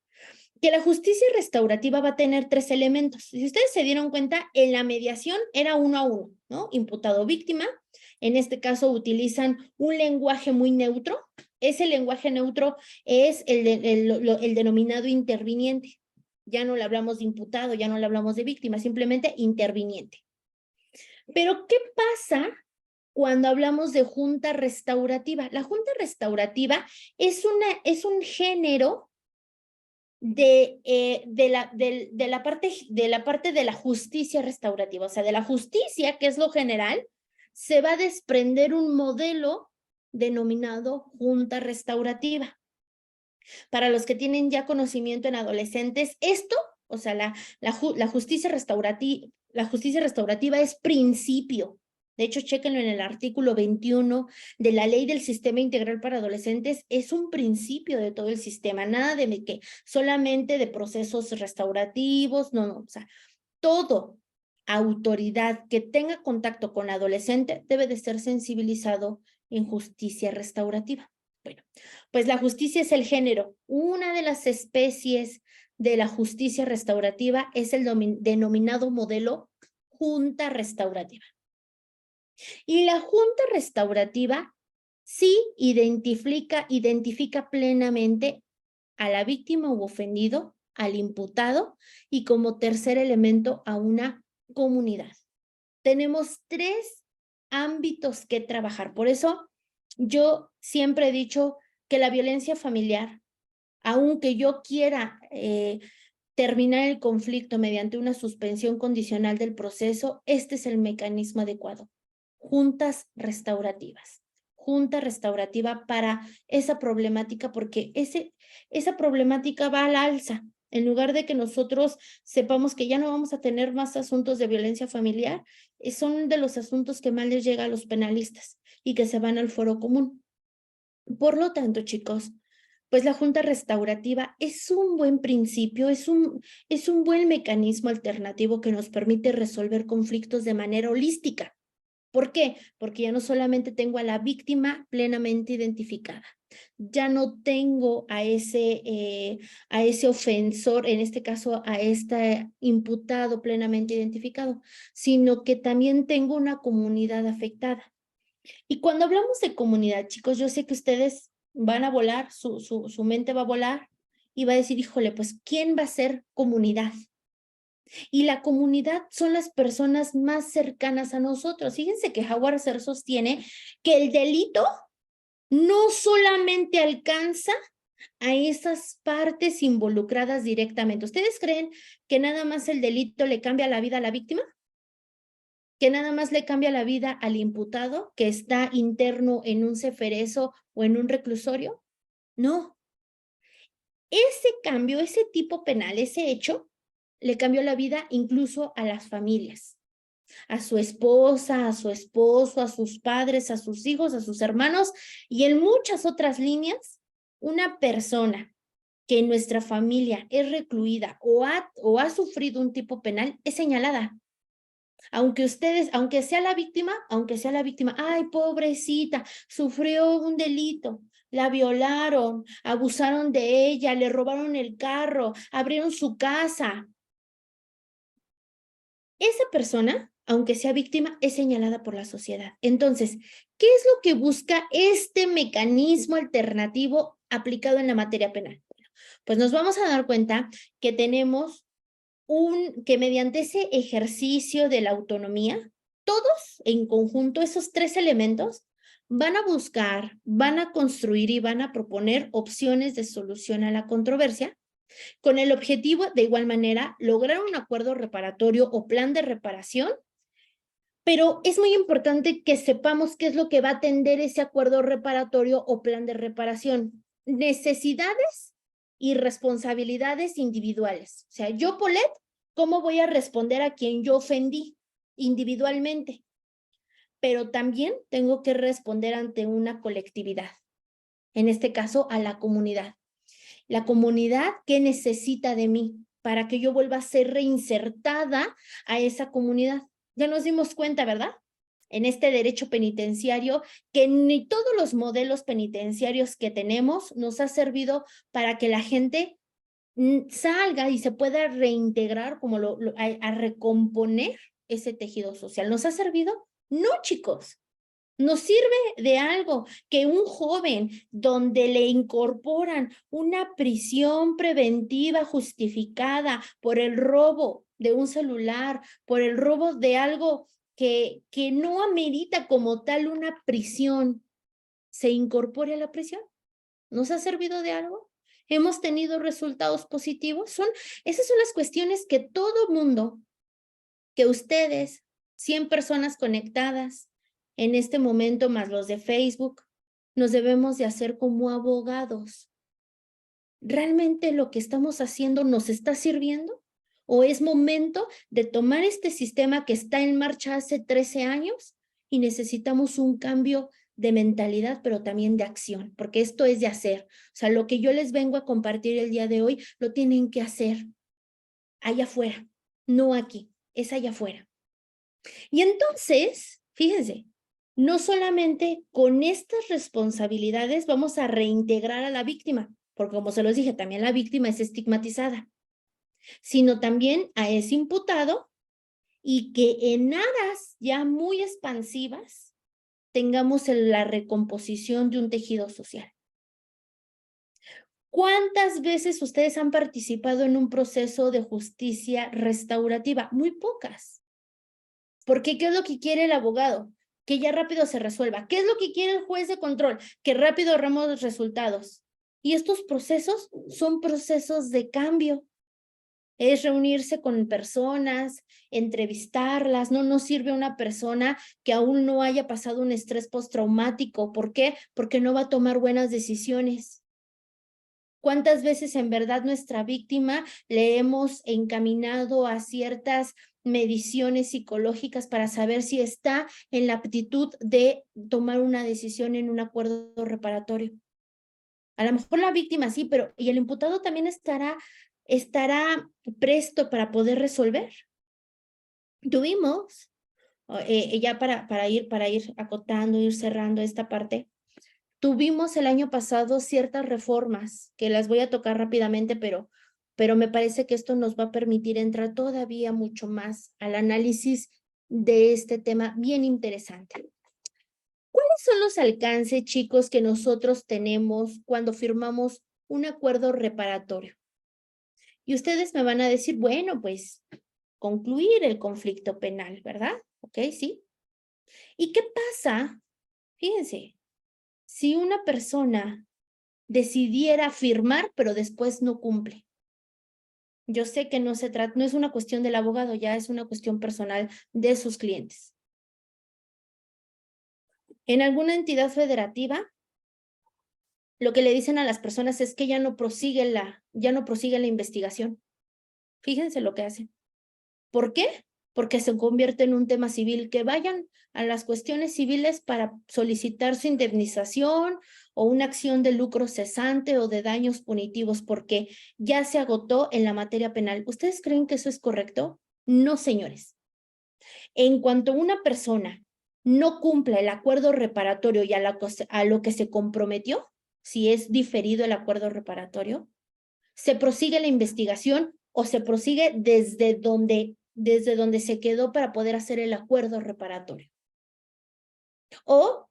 Que la justicia restaurativa va a tener 3 elementos. Si ustedes se dieron cuenta, en la mediación era 1 a 1, ¿no? Imputado-víctima. En este caso utilizan un lenguaje muy neutro. Ese lenguaje neutro es el denominado interviniente. Ya no le hablamos de imputado, ya no le hablamos de víctima, simplemente interviniente. Pero, ¿qué pasa cuando hablamos de junta restaurativa? La junta restaurativa es un género de la parte de la justicia restaurativa, o sea, de la justicia, que es lo general, se va a desprender un modelo denominado junta restaurativa. Para los que tienen ya conocimiento en adolescentes, esto, o sea, la justicia restaurativa es principio. De hecho, chéquenlo en el artículo 21 de la Ley del Sistema Integral para Adolescentes, es un principio de todo el sistema, nada de que solamente de procesos restaurativos, no, o sea, todo autoridad que tenga contacto con la adolescente debe de ser sensibilizado en justicia restaurativa. Bueno, pues la justicia es el género. Una de las especies de la justicia restaurativa es el denominado modelo junta restaurativa. Y la junta restaurativa sí identifica plenamente a la víctima u ofendido, al imputado y como tercer elemento a una comunidad. Tenemos 3 ámbitos que trabajar. Por eso yo siempre he dicho que la violencia familiar, aunque yo quiera terminar el conflicto mediante una suspensión condicional del proceso, este es el mecanismo adecuado. Juntas restaurativas. Junta restaurativa para esa problemática, porque esa problemática va al alza. En lugar de que nosotros sepamos que ya no vamos a tener más asuntos de violencia familiar, son de los asuntos que más les llega a los penalistas y que se van al foro común. Por lo tanto, chicos, pues la junta restaurativa es un buen principio, es un buen mecanismo alternativo que nos permite resolver conflictos de manera holística. ¿Por qué? Porque ya no solamente tengo a la víctima plenamente identificada, ya no tengo a ese ofensor, en este caso a este imputado plenamente identificado, sino que también tengo una comunidad afectada. Y cuando hablamos de comunidad, chicos, yo sé que ustedes van a volar, su mente va a volar y va a decir, híjole, pues, ¿quién va a ser comunidad? Y la comunidad son las personas más cercanas a nosotros. Fíjense que Howard Serr sostiene que el delito no solamente alcanza a esas partes involucradas directamente. ¿Ustedes creen que nada más el delito le cambia la vida a la víctima? ¿Que nada más le cambia la vida al imputado que está interno en un ceferezo o en un reclusorio? No. Ese cambio, ese tipo penal, ese hecho, le cambió la vida incluso a las familias. a su esposa, a su esposo, a sus padres, a sus hijos, a sus hermanos y en muchas otras líneas, una persona que en nuestra familia es recluida o ha sufrido un tipo penal es señalada. Aunque sea la víctima, ay, pobrecita, sufrió un delito, la violaron, abusaron de ella, le robaron el carro, abrieron su casa. Esa persona, aunque sea víctima, es señalada por la sociedad. Entonces, ¿qué es lo que busca este mecanismo alternativo aplicado en la materia penal? Pues nos vamos a dar cuenta que tenemos que mediante ese ejercicio de la autonomía, todos en conjunto, esos tres elementos, van a buscar, van a construir y van a proponer opciones de solución a la controversia, con el objetivo, de igual manera, lograr un acuerdo reparatorio o plan de reparación, pero es muy importante que sepamos qué es lo que va a atender ese acuerdo reparatorio o plan de reparación. Necesidades y responsabilidades individuales. O sea, yo, Polet, ¿cómo voy a responder a quien yo ofendí individualmente? Pero también tengo que responder ante una colectividad, en este caso a la comunidad. La comunidad, ¿qué necesita de mí para que yo vuelva a ser reinsertada a esa comunidad? Ya nos dimos cuenta, ¿verdad? En este derecho penitenciario, que ni todos los modelos penitenciarios que tenemos nos ha servido para que la gente salga y se pueda reintegrar como a recomponer ese tejido social. ¿Nos ha servido? No, chicos. Nos sirve de algo que un joven donde le incorporan una prisión preventiva justificada por el robo de un celular, por el robo de algo que no amerita como tal una prisión, se incorpore a la prisión. ¿Nos ha servido de algo? ¿Hemos tenido resultados positivos? Esas son las cuestiones que todo mundo, que ustedes, 100 personas conectadas en este momento, más los de Facebook, nos debemos de hacer como abogados. ¿Realmente lo que estamos haciendo nos está sirviendo? ¿O es momento de tomar este sistema que está en marcha hace 13 años y necesitamos un cambio de mentalidad, pero también de acción? Porque esto es de hacer. O sea, lo que yo les vengo a compartir el día de hoy, lo tienen que hacer allá afuera, no aquí, es allá afuera. Y entonces, fíjense, no solamente con estas responsabilidades vamos a reintegrar a la víctima, porque como se los dije, también la víctima es estigmatizada, sino también a ese imputado y que en aras ya muy expansivas tengamos la recomposición de un tejido social. ¿Cuántas veces ustedes han participado en un proceso de justicia restaurativa? Muy pocas. Porque ¿qué es lo que quiere el abogado? Que ya rápido se resuelva. ¿Qué es lo que quiere el juez de control? Que rápido ahorremos los resultados. Y estos procesos son procesos de cambio. Es reunirse con personas, entrevistarlas. No nos sirve una persona que aún no haya pasado un estrés postraumático. ¿Por qué? Porque no va a tomar buenas decisiones. ¿Cuántas veces en verdad nuestra víctima le hemos encaminado a ciertas mediciones psicológicas para saber si está en la aptitud de tomar una decisión en un acuerdo reparatorio? A lo mejor la víctima sí, pero ¿y el imputado también estará presto para poder resolver? Tuvimos, ya para ir acotando, ir cerrando esta parte, tuvimos el año pasado ciertas reformas que las voy a tocar rápidamente, pero me parece que esto nos va a permitir entrar todavía mucho más al análisis de este tema bien interesante. ¿Cuáles son los alcances, chicos, que nosotros tenemos cuando firmamos un acuerdo reparatorio? Y ustedes me van a decir, bueno, pues concluir el conflicto penal, ¿verdad? ¿Ok? Sí. ¿Y qué pasa? Fíjense, si una persona decidiera firmar, pero después no cumple. Yo sé que no es una cuestión del abogado, ya es una cuestión personal de sus clientes. En alguna entidad federativa, lo que le dicen a las personas es que ya no prosigue la investigación. Fíjense lo que hacen. ¿Por qué? porque se convierte en un tema civil, que vayan a las cuestiones civiles para solicitar su indemnización o una acción de lucro cesante o de daños punitivos, porque ya se agotó en la materia penal. ¿Ustedes creen que eso es correcto? No, señores. En cuanto una persona no cumpla el acuerdo reparatorio y a lo que se comprometió, si es diferido el acuerdo reparatorio, se prosigue la investigación o se prosigue desde donde se quedó para poder hacer el acuerdo reparatorio. O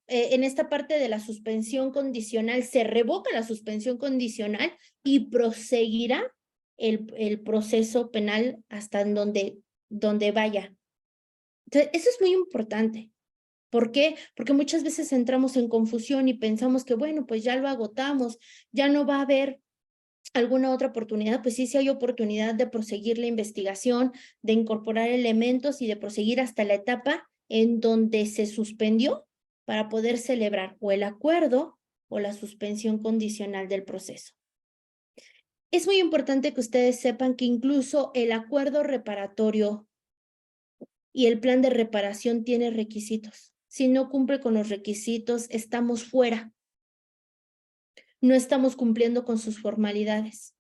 en esta parte de la suspensión condicional, se revoca la suspensión condicional y proseguirá el proceso penal hasta en donde vaya. Entonces, eso es muy importante. ¿Por qué? Porque muchas veces entramos en confusión y pensamos que, bueno, pues ya lo agotamos, ya no va a haber alguna otra oportunidad. Pues sí, sí hay oportunidad de proseguir la investigación, de incorporar elementos y de proseguir hasta la etapa en donde se suspendió para poder celebrar o el acuerdo o la suspensión condicional del proceso. Es muy importante que ustedes sepan que incluso el acuerdo reparatorio y el plan de reparación tiene requisitos. Si no cumple con los requisitos, estamos fuera. No estamos cumpliendo con sus formalidades.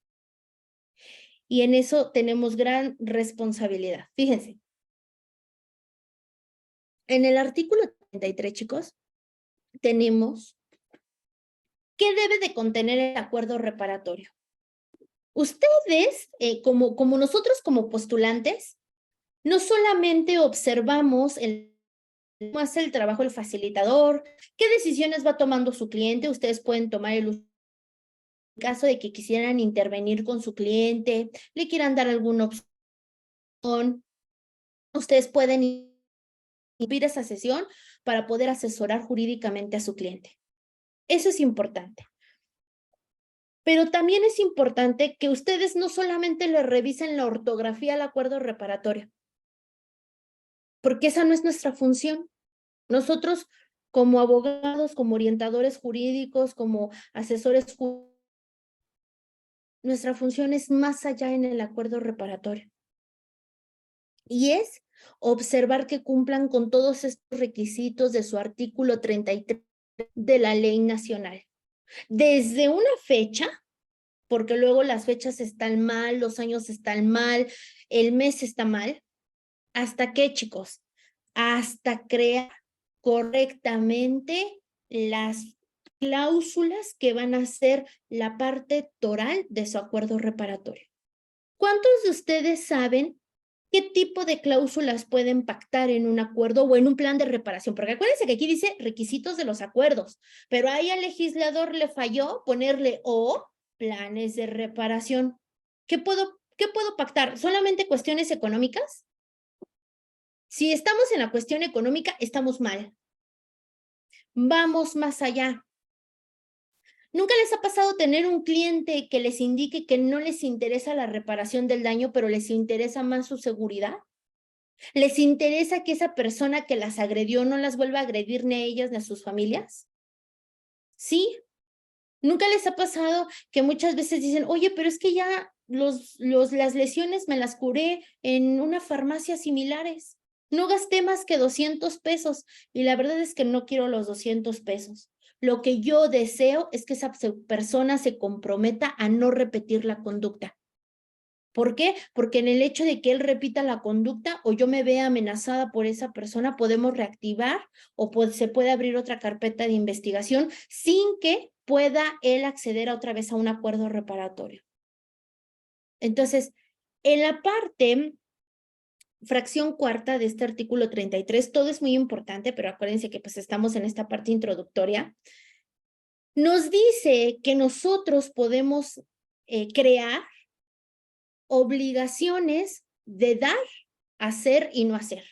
Y en eso tenemos gran responsabilidad. Fíjense, en el artículo 33, chicos, tenemos qué debe de contener el acuerdo reparatorio. Ustedes, como nosotros como postulantes, no solamente observamos cómo hace el trabajo el facilitador, qué decisiones va tomando su cliente. Ustedes pueden tomar el caso de que quisieran intervenir con su cliente, le quieran dar alguna opción. Ustedes pueden ir a esa sesión para poder asesorar jurídicamente a su cliente. Eso es importante. Pero también es importante que ustedes no solamente le revisen la ortografía al acuerdo reparatorio, porque esa no es nuestra función. Nosotros, como abogados, como orientadores jurídicos, como asesores jurídicos, nuestra función es más allá en el acuerdo reparatorio. Y es observar que cumplan con todos estos requisitos de su artículo 33 de la ley nacional. Desde una fecha, porque luego las fechas están mal, los años están mal, el mes está mal. ¿Hasta qué, chicos? Hasta crear correctamente las cláusulas que van a ser la parte toral de su acuerdo reparatorio. ¿Cuántos de ustedes saben qué tipo de cláusulas pueden pactar en un acuerdo o en un plan de reparación? Porque acuérdense que aquí dice requisitos de los acuerdos, pero ahí al legislador le falló ponerle o planes de reparación. ¿Qué puedo pactar? ¿Solamente cuestiones económicas? Si estamos en la cuestión económica, estamos mal. Vamos más allá. ¿Nunca les ha pasado tener un cliente que les indique que no les interesa la reparación del daño, pero les interesa más su seguridad? ¿Les interesa que esa persona que las agredió no las vuelva a agredir ni a ellas ni a sus familias? Sí. ¿Nunca les ha pasado que muchas veces dicen, oye, pero es que ya las lesiones me las curé en una farmacia similares? No gasté más que 200 pesos y la verdad es que no quiero los 200 pesos. Lo que yo deseo es que esa persona se comprometa a no repetir la conducta. ¿Por qué? Porque en el hecho de que él repita la conducta o yo me vea amenazada por esa persona, podemos reactivar o se puede abrir otra carpeta de investigación sin que pueda él acceder otra vez a un acuerdo reparatorio. Entonces, en la parte fracción cuarta de este artículo 33, todo es muy importante, pero acuérdense que pues estamos en esta parte introductoria. Nos dice que nosotros podemos crear obligaciones de dar, hacer y no hacer,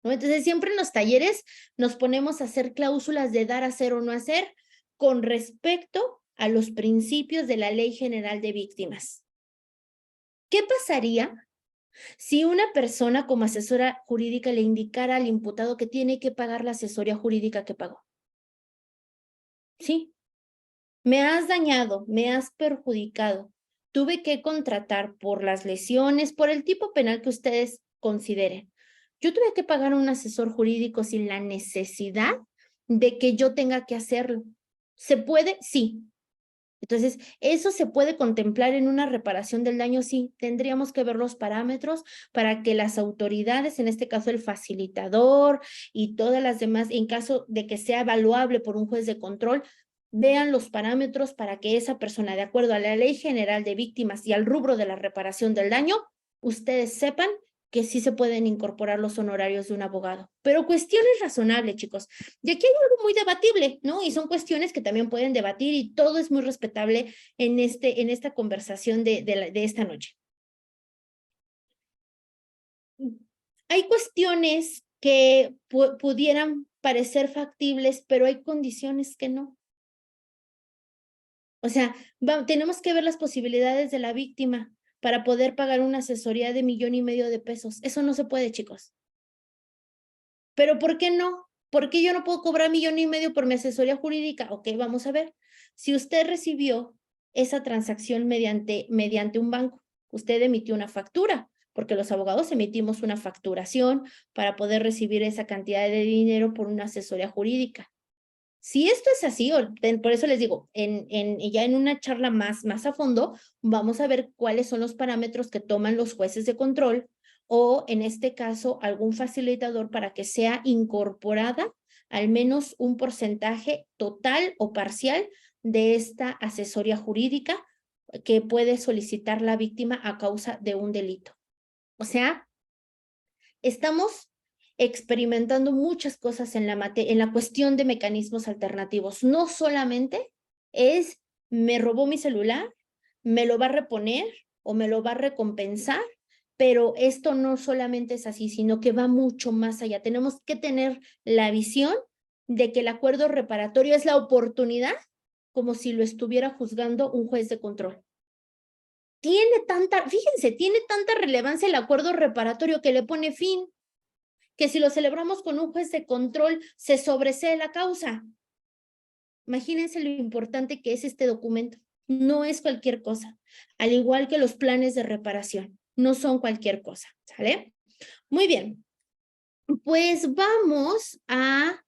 ¿no? Entonces, siempre en los talleres nos ponemos a hacer cláusulas de dar, hacer o no hacer con respecto a los principios de la Ley General de Víctimas. ¿Qué pasaría si una persona como asesora jurídica le indicara al imputado que tiene que pagar la asesoría jurídica que pagó? Sí, me has dañado, me has perjudicado. tuve que contratar por las lesiones, por el tipo penal que ustedes consideren. Yo tuve que pagar a un asesor jurídico sin la necesidad de que yo tenga que hacerlo. ¿Se puede? Sí. Entonces, ¿eso se puede contemplar en una reparación del daño? Sí, tendríamos que ver los parámetros para que las autoridades, en este caso el facilitador y todas las demás, en caso de que sea evaluable por un juez de control, vean los parámetros para que esa persona, de acuerdo a la Ley General de Víctimas y al rubro de la reparación del daño, ustedes sepan que sí se pueden incorporar los honorarios de un abogado. Pero cuestiones razonables, chicos. Y aquí hay algo muy debatible, ¿no? Y son cuestiones que también pueden debatir y todo es muy respetable en esta conversación de esta noche. Hay cuestiones que pudieran parecer factibles, pero hay condiciones que no. O sea, tenemos que ver las posibilidades de la víctima para poder pagar una asesoría de 1.5 millones de pesos. Eso no se puede, chicos. ¿Pero por qué no? ¿Por qué yo no puedo cobrar 1.5 millones por mi asesoría jurídica? Ok, vamos a ver. Si usted recibió esa transacción mediante un banco, usted emitió una factura, porque los abogados emitimos una facturación para poder recibir esa cantidad de dinero por una asesoría jurídica. Si esto es así, por eso les digo, ya en una charla más a fondo, vamos a ver cuáles son los parámetros que toman los jueces de control o, en este caso, algún facilitador para que sea incorporada al menos un porcentaje total o parcial de esta asesoría jurídica que puede solicitar la víctima a causa de un delito. O sea, estamos experimentando muchas cosas en la cuestión de mecanismos alternativos. No solamente es, me robó mi celular, me lo va a reponer o me lo va a recompensar, pero esto no solamente es así, sino que va mucho más allá. Tenemos que tener la visión de que el acuerdo reparatorio es la oportunidad como si lo estuviera juzgando un juez de control. Fíjense, tiene tanta relevancia el acuerdo reparatorio que le pone fin, que si lo celebramos con un juez de control, se sobresee la causa. Imagínense lo importante que es este documento. No es cualquier cosa, al igual que los planes de reparación. No son cualquier cosa, ¿sale? Muy bien. Pues vamos a,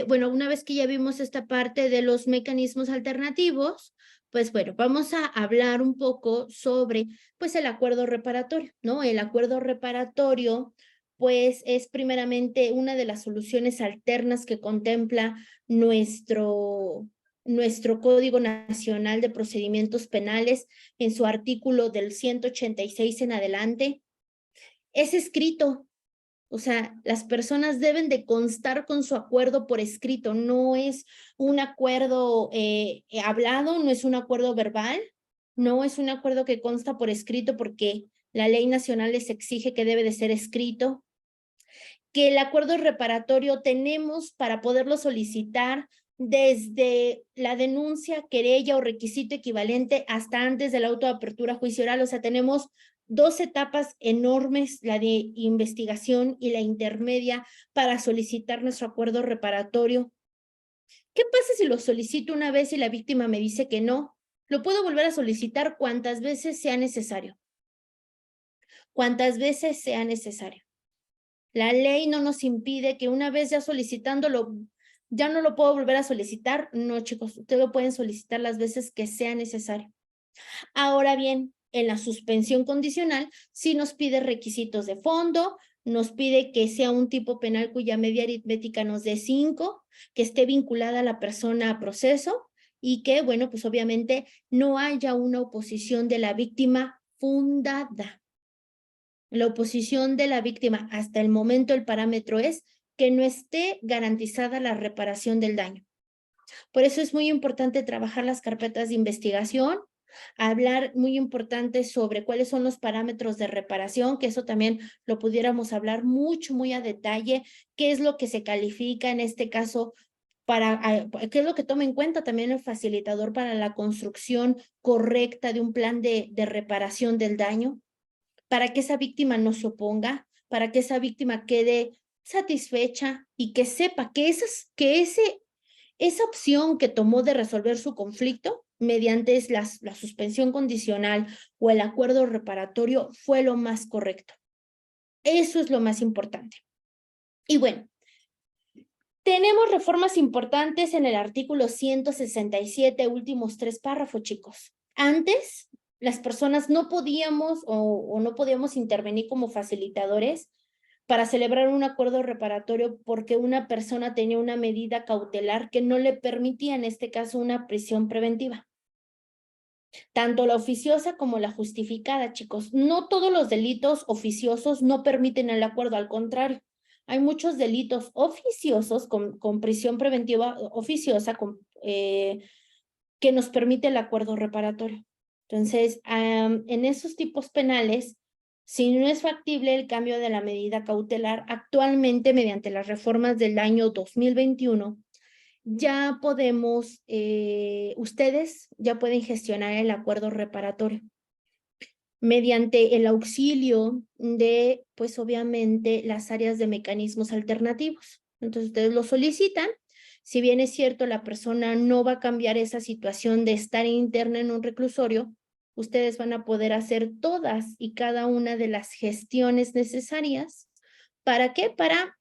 bueno, una vez que ya vimos esta parte de los mecanismos alternativos, pues bueno, vamos a hablar un poco sobre, pues, el acuerdo reparatorio, ¿no? El acuerdo reparatorio, pues, es primeramente una de las soluciones alternas que contempla nuestro Código Nacional de Procedimientos Penales en su artículo del 186 en adelante. Es escrito. O sea, las personas deben de constar con su acuerdo por escrito, no es un acuerdo hablado, no es un acuerdo verbal, no es un acuerdo que consta por escrito porque la ley nacional les exige que debe de ser escrito, que el acuerdo reparatorio tenemos para poderlo solicitar desde la denuncia, querella o requisito equivalente hasta antes de la autoapertura a juicio oral. O sea, tenemos 2 etapas enormes, la de investigación y la intermedia, para solicitar nuestro acuerdo reparatorio. ¿Qué pasa si lo solicito una vez y la víctima me dice que no? Lo puedo volver a solicitar cuantas veces sea necesario. Cuantas veces sea necesario. La ley no nos impide que una vez ya solicitándolo, ya no lo puedo volver a solicitar. No, chicos, ustedes lo pueden solicitar las veces que sea necesario. Ahora bien, en la suspensión condicional, sí nos pide requisitos de fondo, nos pide que sea un tipo penal cuya media aritmética nos dé 5, que esté vinculada a la persona a proceso y que, bueno, pues obviamente no haya una oposición de la víctima fundada. La oposición de la víctima hasta el momento, el parámetro es que no esté garantizada la reparación del daño. Por eso es muy importante trabajar las carpetas de investigación, hablar muy importante sobre cuáles son los parámetros de reparación, que eso también lo pudiéramos hablar muy a detalle, qué es lo que se califica en este caso qué es lo que toma en cuenta también el facilitador para la construcción correcta de un plan de reparación del daño, para que esa víctima no se oponga, para que esa víctima quede satisfecha y que sepa que esa opción que tomó de resolver su conflicto mediante la suspensión condicional o el acuerdo reparatorio fue lo más correcto. Eso es lo más importante. Y bueno, tenemos reformas importantes en el artículo 167, últimos 3 párrafos, chicos. Antes, las personas no podíamos o no podíamos intervenir como facilitadores para celebrar un acuerdo reparatorio porque una persona tenía una medida cautelar que no le permitía, en este caso, una prisión preventiva. Tanto la oficiosa como la justificada, chicos. No todos los delitos oficiosos no permiten el acuerdo, al contrario. Hay muchos delitos oficiosos con prisión preventiva oficiosa que nos permite el acuerdo reparatorio. Entonces, en esos tipos penales, si no es factible el cambio de la medida cautelar, actualmente, mediante las reformas del año 2021, ya podemos, ustedes ya pueden gestionar el acuerdo reparatorio mediante el auxilio de, pues obviamente, las áreas de mecanismos alternativos. Entonces, ustedes lo solicitan. Si bien es cierto, la persona no va a cambiar esa situación de estar interna en un reclusorio, ustedes van a poder hacer todas y cada una de las gestiones necesarias. ¿Para qué? Para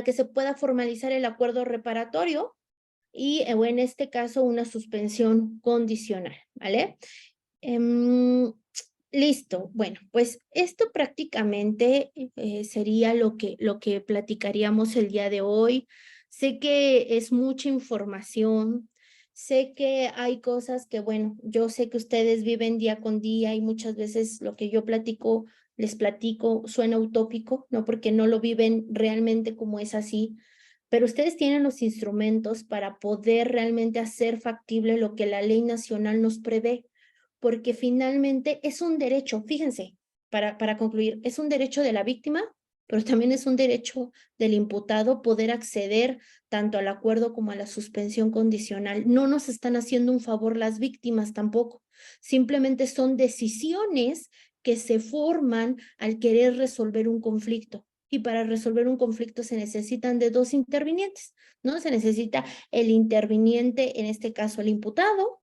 que se pueda formalizar el acuerdo reparatorio y, o en este caso, una suspensión condicional, ¿vale? Listo. Bueno, pues esto prácticamente sería lo que platicaríamos el día de hoy. Sé que es mucha información, sé que hay cosas que, bueno, yo sé que ustedes viven día con día y muchas veces lo que yo les platico, suena utópico, ¿no? Porque no lo viven realmente como es así, pero ustedes tienen los instrumentos para poder realmente hacer factible lo que la ley nacional nos prevé, porque finalmente es un derecho, fíjense, para concluir, es un derecho de la víctima, pero también es un derecho del imputado poder acceder tanto al acuerdo como a la suspensión condicional. No nos están haciendo un favor las víctimas tampoco, simplemente son decisiones que se forman al querer resolver un conflicto. Y para resolver un conflicto se necesitan de 2 intervinientes, ¿no? Se necesita el interviniente, en este caso el imputado,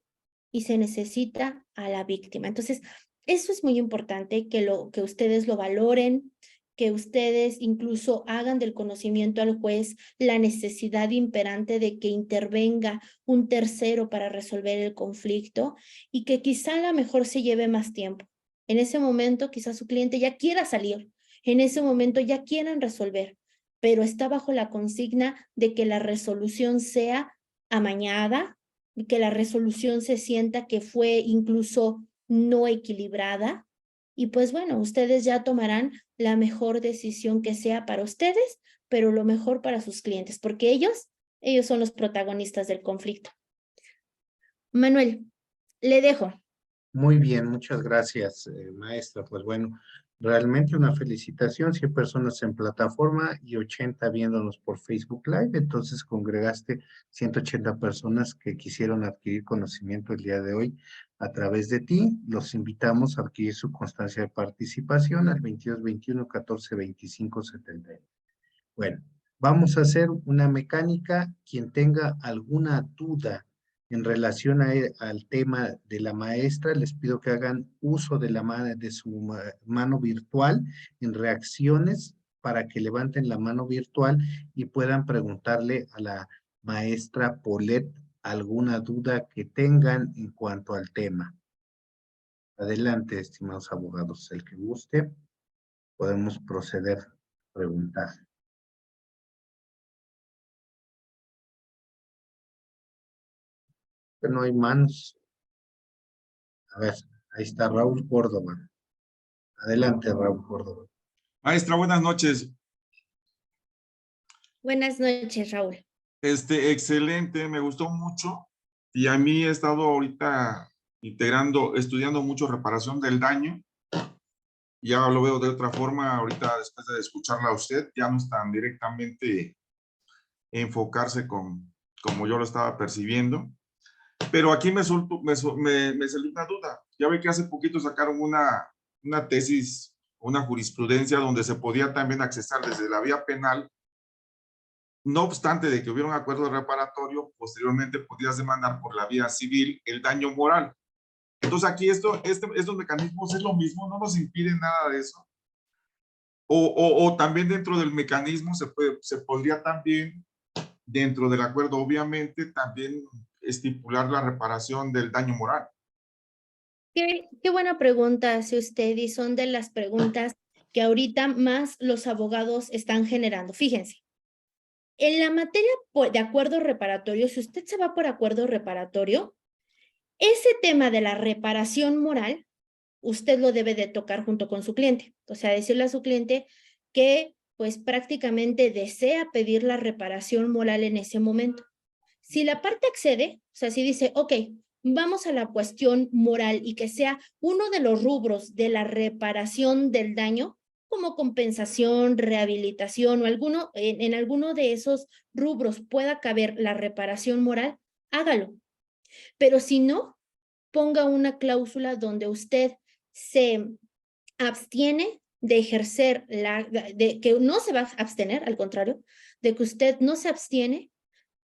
y se necesita a la víctima. Entonces, eso es muy importante que ustedes lo valoren, que ustedes incluso hagan del conocimiento al juez la necesidad imperante de que intervenga un tercero para resolver el conflicto y que quizá a lo mejor se lleve más tiempo. En ese momento quizá su cliente ya quiera salir, en ese momento ya quieran resolver, pero está bajo la consigna de que la resolución sea amañada, que la resolución se sienta que fue incluso no equilibrada. Y pues bueno, ustedes ya tomarán la mejor decisión que sea para ustedes, pero lo mejor para sus clientes, porque ellos son los protagonistas del conflicto. Manuel, le dejo. Muy bien, muchas gracias, maestra. Pues bueno, realmente una felicitación, 100 personas en plataforma y 80 viéndonos por Facebook Live, entonces congregaste 180 personas que quisieron adquirir conocimiento el día de hoy a través de ti. Los invitamos a adquirir su constancia de participación al 2221 14 25 70. Bueno, vamos a hacer una mecánica. Quien tenga alguna duda en relación al tema de la maestra, les pido que hagan uso de de su mano virtual en reacciones para que levanten la mano virtual y puedan preguntarle a la maestra Paulette alguna duda que tengan en cuanto al tema. Adelante, estimados abogados, el que guste, podemos proceder a preguntar. Que no hay manos. A ver, ahí está Raúl Córdoba. Adelante, Raúl Córdoba. Maestra, buenas noches. Buenas noches, Raúl. Excelente, me gustó mucho. Y a mí he estado ahorita estudiando mucho reparación del daño. Ya lo veo de otra forma ahorita después de escucharla a usted. Ya no es tan directamente enfocarse como yo lo estaba percibiendo. Pero aquí me salió una duda. Ya ve que hace poquito sacaron una tesis, una jurisprudencia donde se podía también accesar desde la vía penal no obstante de que hubiera un acuerdo reparatorio, posteriormente podrías demandar por la vía civil el daño moral. Entonces aquí estos mecanismos es lo mismo, no nos impiden nada de eso. O también dentro del mecanismo se podría también, dentro del acuerdo, obviamente, también estipular la reparación del daño moral. Qué buena pregunta hace usted, y son de las preguntas que ahorita más los abogados están generando. Fíjense, en la materia de acuerdo reparatorio, si usted se va por acuerdo reparatorio, ese tema de la reparación moral, usted lo debe de tocar junto con su cliente. O sea, decirle a su cliente que pues prácticamente desea pedir la reparación moral en ese momento. Si la parte accede, o sea, si dice, ok, vamos a la cuestión moral y que sea uno de los rubros de la reparación del daño, como compensación, rehabilitación o en alguno de esos rubros pueda caber la reparación moral, hágalo. Pero si no, ponga una cláusula donde usted se abstiene de ejercer que no se va a abstener, al contrario, de que usted no se abstiene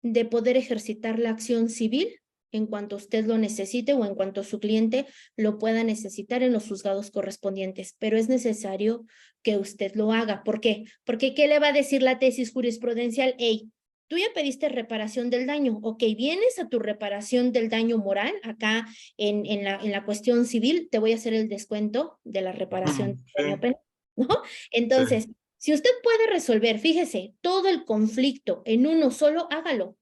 de poder ejercitar la acción civil en cuanto usted lo necesite o en cuanto su cliente lo pueda necesitar en los juzgados correspondientes, pero es necesario que usted lo haga. ¿Por qué? Porque ¿qué le va a decir la tesis jurisprudencial? Hey, tú ya pediste reparación del daño, ok, vienes a tu reparación del daño moral, acá en la cuestión civil, te voy a hacer el descuento de la reparación del daño penal, ¿no? Entonces, Sí. si usted puede resolver, fíjese, todo el conflicto en uno solo, hágalo.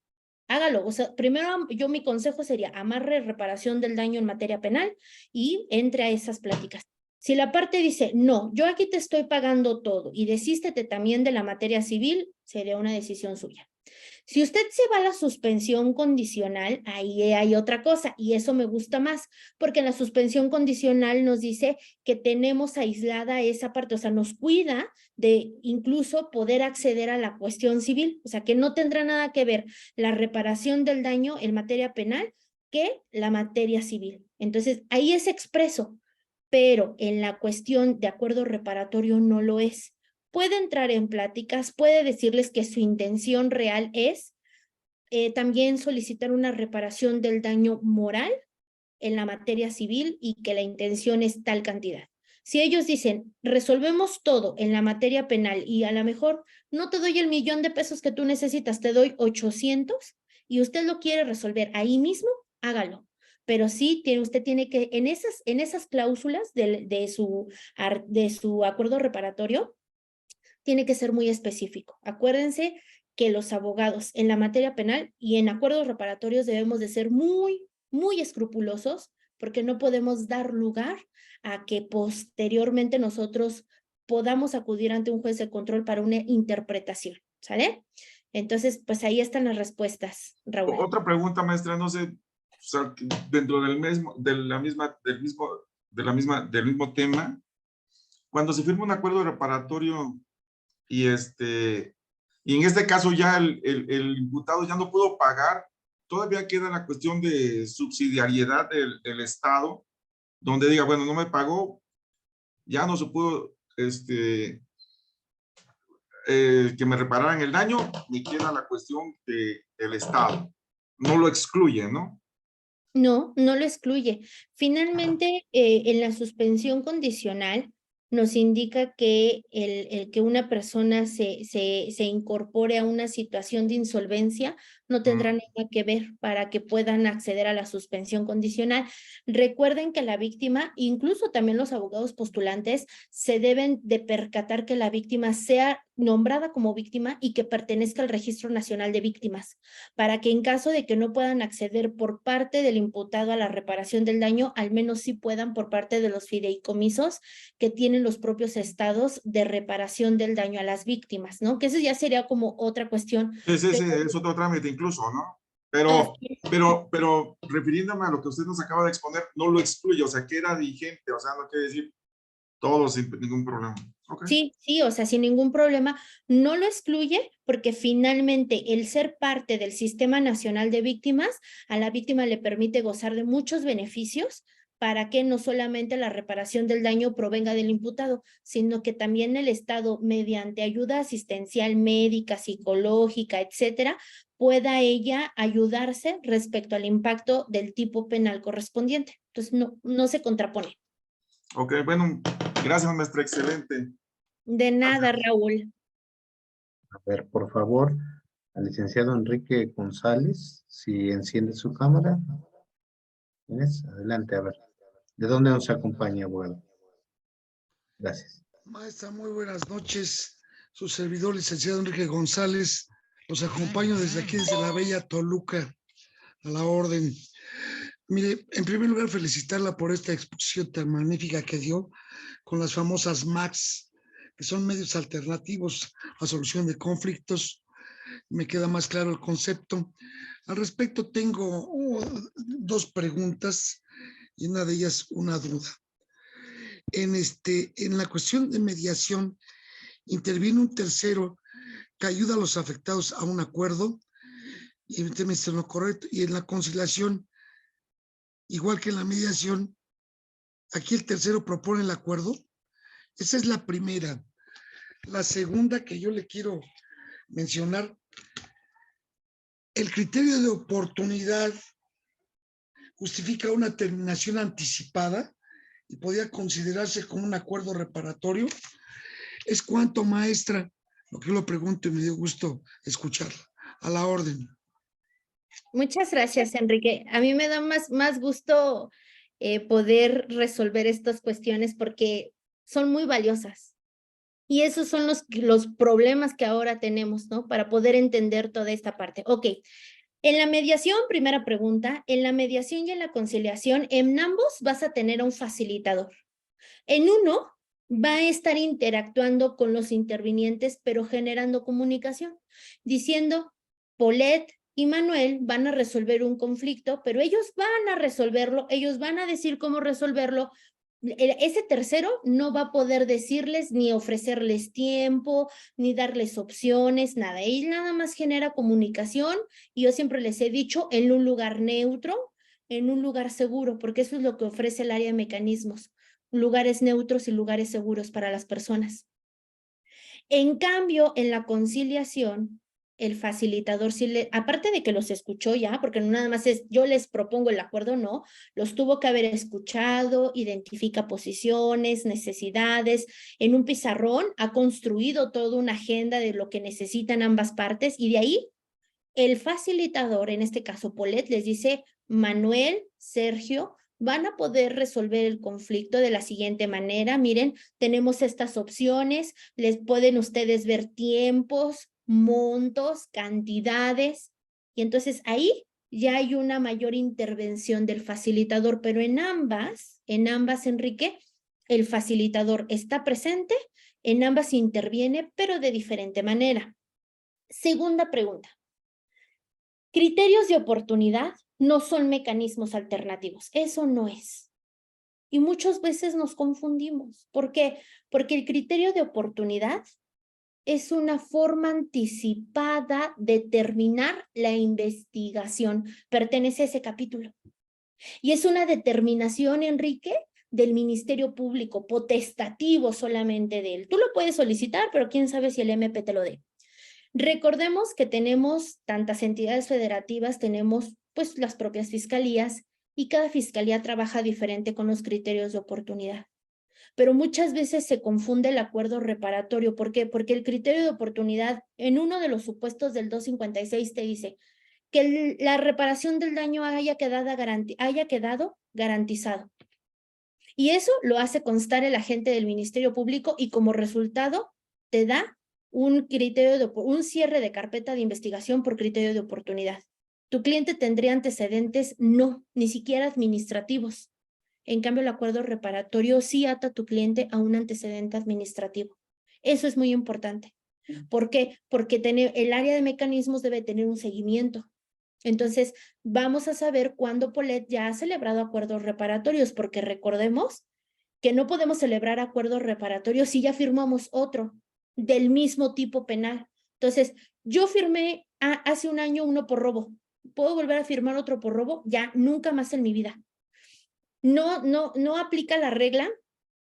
Hágalo. O sea, primero mi consejo sería amarre reparación del daño en materia penal y entre a esas pláticas. Si la parte dice, no, yo aquí te estoy pagando todo y desístete también de la materia civil, sería una decisión suya. Si usted se va a la suspensión condicional, ahí hay otra cosa y eso me gusta más, porque en la suspensión condicional nos dice que tenemos aislada esa parte, o sea, nos cuida de incluso poder acceder a la cuestión civil, o sea, que no tendrá nada que ver la reparación del daño en materia penal que la materia civil. Entonces, ahí es expreso, pero en la cuestión de acuerdo reparatorio no lo es. Puede entrar en pláticas, puede decirles que su intención real es también solicitar una reparación del daño moral en la materia civil y que la intención es tal cantidad. Si ellos dicen, resolvemos todo en la materia penal y a lo mejor no te doy el $1,000,000 que tú necesitas, te doy 800 y usted lo quiere resolver ahí mismo, hágalo. Pero sí, usted tiene que, en esas cláusulas de su acuerdo reparatorio, tiene que ser muy específico. Acuérdense que los abogados en la materia penal y en acuerdos reparatorios debemos de ser muy, muy escrupulosos porque no podemos dar lugar a que posteriormente nosotros podamos acudir ante un juez de control para una interpretación, ¿sale? Entonces, pues ahí están las respuestas, Raúl. Otra pregunta, maestra, no sé, o sea, dentro del mismo tema, cuando se firma un acuerdo reparatorio y en este caso ya el imputado ya no pudo pagar, todavía queda la cuestión de subsidiariedad del Estado, donde diga, bueno, no me pagó, ya no se pudo, que me repararan el daño, ni queda la cuestión del Estado. No lo excluye, ¿no? No, no lo excluye. Finalmente, en la suspensión condicional nos indica que el que una persona se incorpore a una situación de insolvencia no tendrá nada que ver para que puedan acceder a la suspensión condicional. Recuerden que la víctima, incluso también los abogados postulantes, se deben de percatar que la víctima sea nombrada como víctima y que pertenezca al Registro Nacional de Víctimas, para que en caso de que no puedan acceder por parte del imputado a la reparación del daño, al menos sí puedan por parte de los fideicomisos que tienen los propios estados de reparación del daño a las víctimas, ¿no? Que eso ya sería como otra cuestión. Sí, Pero, es otro trámite incluso, ¿no? así Pero refiriéndome a lo que usted nos acaba de exponer, no lo excluye, o sea, queda vigente, o sea, no quiere decir todo sin ningún problema. Okay. Sí, sí, o sea, sin ningún problema, no lo excluye porque finalmente el ser parte del Sistema Nacional de Víctimas a la víctima le permite gozar de muchos beneficios para que no solamente la reparación del daño provenga del imputado, sino que también el Estado, mediante ayuda asistencial médica, psicológica, etcétera, pueda ella ayudarse respecto al impacto del tipo penal correspondiente. Entonces, no se contrapone. Ok, bueno, gracias, maestra, excelente. De nada, Raúl. A ver, por favor, al licenciado Enrique González, si enciende su cámara. ¿Tienes? Adelante, a ver. ¿De dónde nos acompaña, abogado? Gracias. Maestra, muy buenas noches. Su servidor, licenciado Enrique González, los acompaño desde aquí, desde la bella Toluca, a la orden. Mire, en primer lugar, felicitarla por esta exposición tan magnífica que dio con las famosas MACs, que son medios alternativos a solución de conflictos. Me queda más claro el concepto. Al respecto, tengo dos preguntas y una de ellas una duda. En la cuestión de mediación, interviene un tercero que ayuda a los afectados a un acuerdo, y evidentemente es lo correcto, y en la conciliación, igual que en la mediación, aquí el tercero propone el acuerdo. Esa es la primera. La segunda que yo le quiero mencionar, el criterio de oportunidad justifica una terminación anticipada y podría considerarse como un acuerdo reparatorio. ¿Es cuánto, maestra? Lo que yo lo pregunto y me dio gusto escucharla. A la orden. Muchas gracias, Enrique. A mí me da más gusto poder resolver estas cuestiones porque son muy valiosas. Y esos son los problemas que ahora tenemos, ¿no? Para poder entender toda esta parte. Ok, en la mediación, primera pregunta, en la mediación y en la conciliación, en ambos vas a tener a un facilitador. En uno va a estar interactuando con los intervinientes, pero generando comunicación, diciendo, Paulette y Manuel van a resolver un conflicto, pero ellos van a resolverlo, ellos van a decir cómo resolverlo. Ese tercero no va a poder decirles ni ofrecerles tiempo, ni darles opciones, nada. Él nada más genera comunicación y yo siempre les he dicho en un lugar neutro, en un lugar seguro, porque eso es lo que ofrece el área de mecanismos, lugares neutros y lugares seguros para las personas. En cambio, en la conciliación, el facilitador, aparte de que los escuchó ya, porque no nada más es yo les propongo el acuerdo, no, los tuvo que haber escuchado, identifica posiciones, necesidades, en un pizarrón ha construido toda una agenda de lo que necesitan ambas partes y de ahí el facilitador, en este caso Paulette, les dice, Manuel, Sergio, van a poder resolver el conflicto de la siguiente manera. Miren, tenemos estas opciones, les pueden ustedes ver tiempos, montos, cantidades, y entonces ahí ya hay una mayor intervención del facilitador, pero en ambas, Enrique, el facilitador está presente, en ambas interviene, pero de diferente manera. Segunda pregunta. Criterios de oportunidad no son mecanismos alternativos, eso no es. Y muchas veces nos confundimos. ¿Por qué? Porque el criterio de oportunidad es una forma anticipada de terminar la investigación. Pertenece a ese capítulo. Y es una determinación, Enrique, del Ministerio Público, potestativo solamente de él. Tú lo puedes solicitar, pero quién sabe si el MP te lo dé. Recordemos que tenemos tantas entidades federativas, tenemos pues las propias fiscalías y cada fiscalía trabaja diferente con los criterios de oportunidad. Pero muchas veces se confunde el acuerdo reparatorio. ¿Por qué? Porque el criterio de oportunidad en uno de los supuestos del 256 te dice que la reparación del daño haya quedado garantizado. Y eso lo hace constar el agente del Ministerio Público y como resultado te da un cierre de carpeta de investigación por criterio de oportunidad. ¿Tu cliente tendría antecedentes? No, ni siquiera administrativos. En cambio, el acuerdo reparatorio sí ata a tu cliente a un antecedente administrativo. Eso es muy importante. ¿Por qué? Porque el área de mecanismos debe tener un seguimiento. Entonces, vamos a saber cuándo Paulette ya ha celebrado acuerdos reparatorios, porque recordemos que no podemos celebrar acuerdos reparatorios si ya firmamos otro del mismo tipo penal. Entonces, yo firmé hace un año uno por robo. ¿Puedo volver a firmar otro por robo? Ya, nunca más en mi vida. no aplica la regla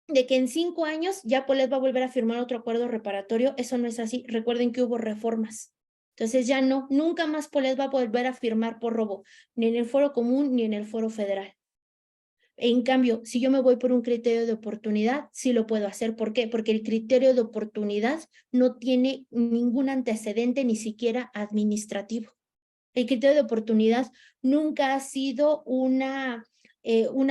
de que en 5 años ya Polet va a volver a firmar otro acuerdo reparatorio. Eso no es así. Recuerden que hubo reformas. Entonces ya no, nunca más Polet va a volver a firmar por robo, ni en el foro común ni en el foro federal. En cambio, si yo me voy por un criterio de oportunidad, sí lo puedo hacer. ¿Por qué? Porque el criterio de oportunidad no tiene ningún antecedente, ni siquiera administrativo. El criterio de oportunidad nunca ha sido una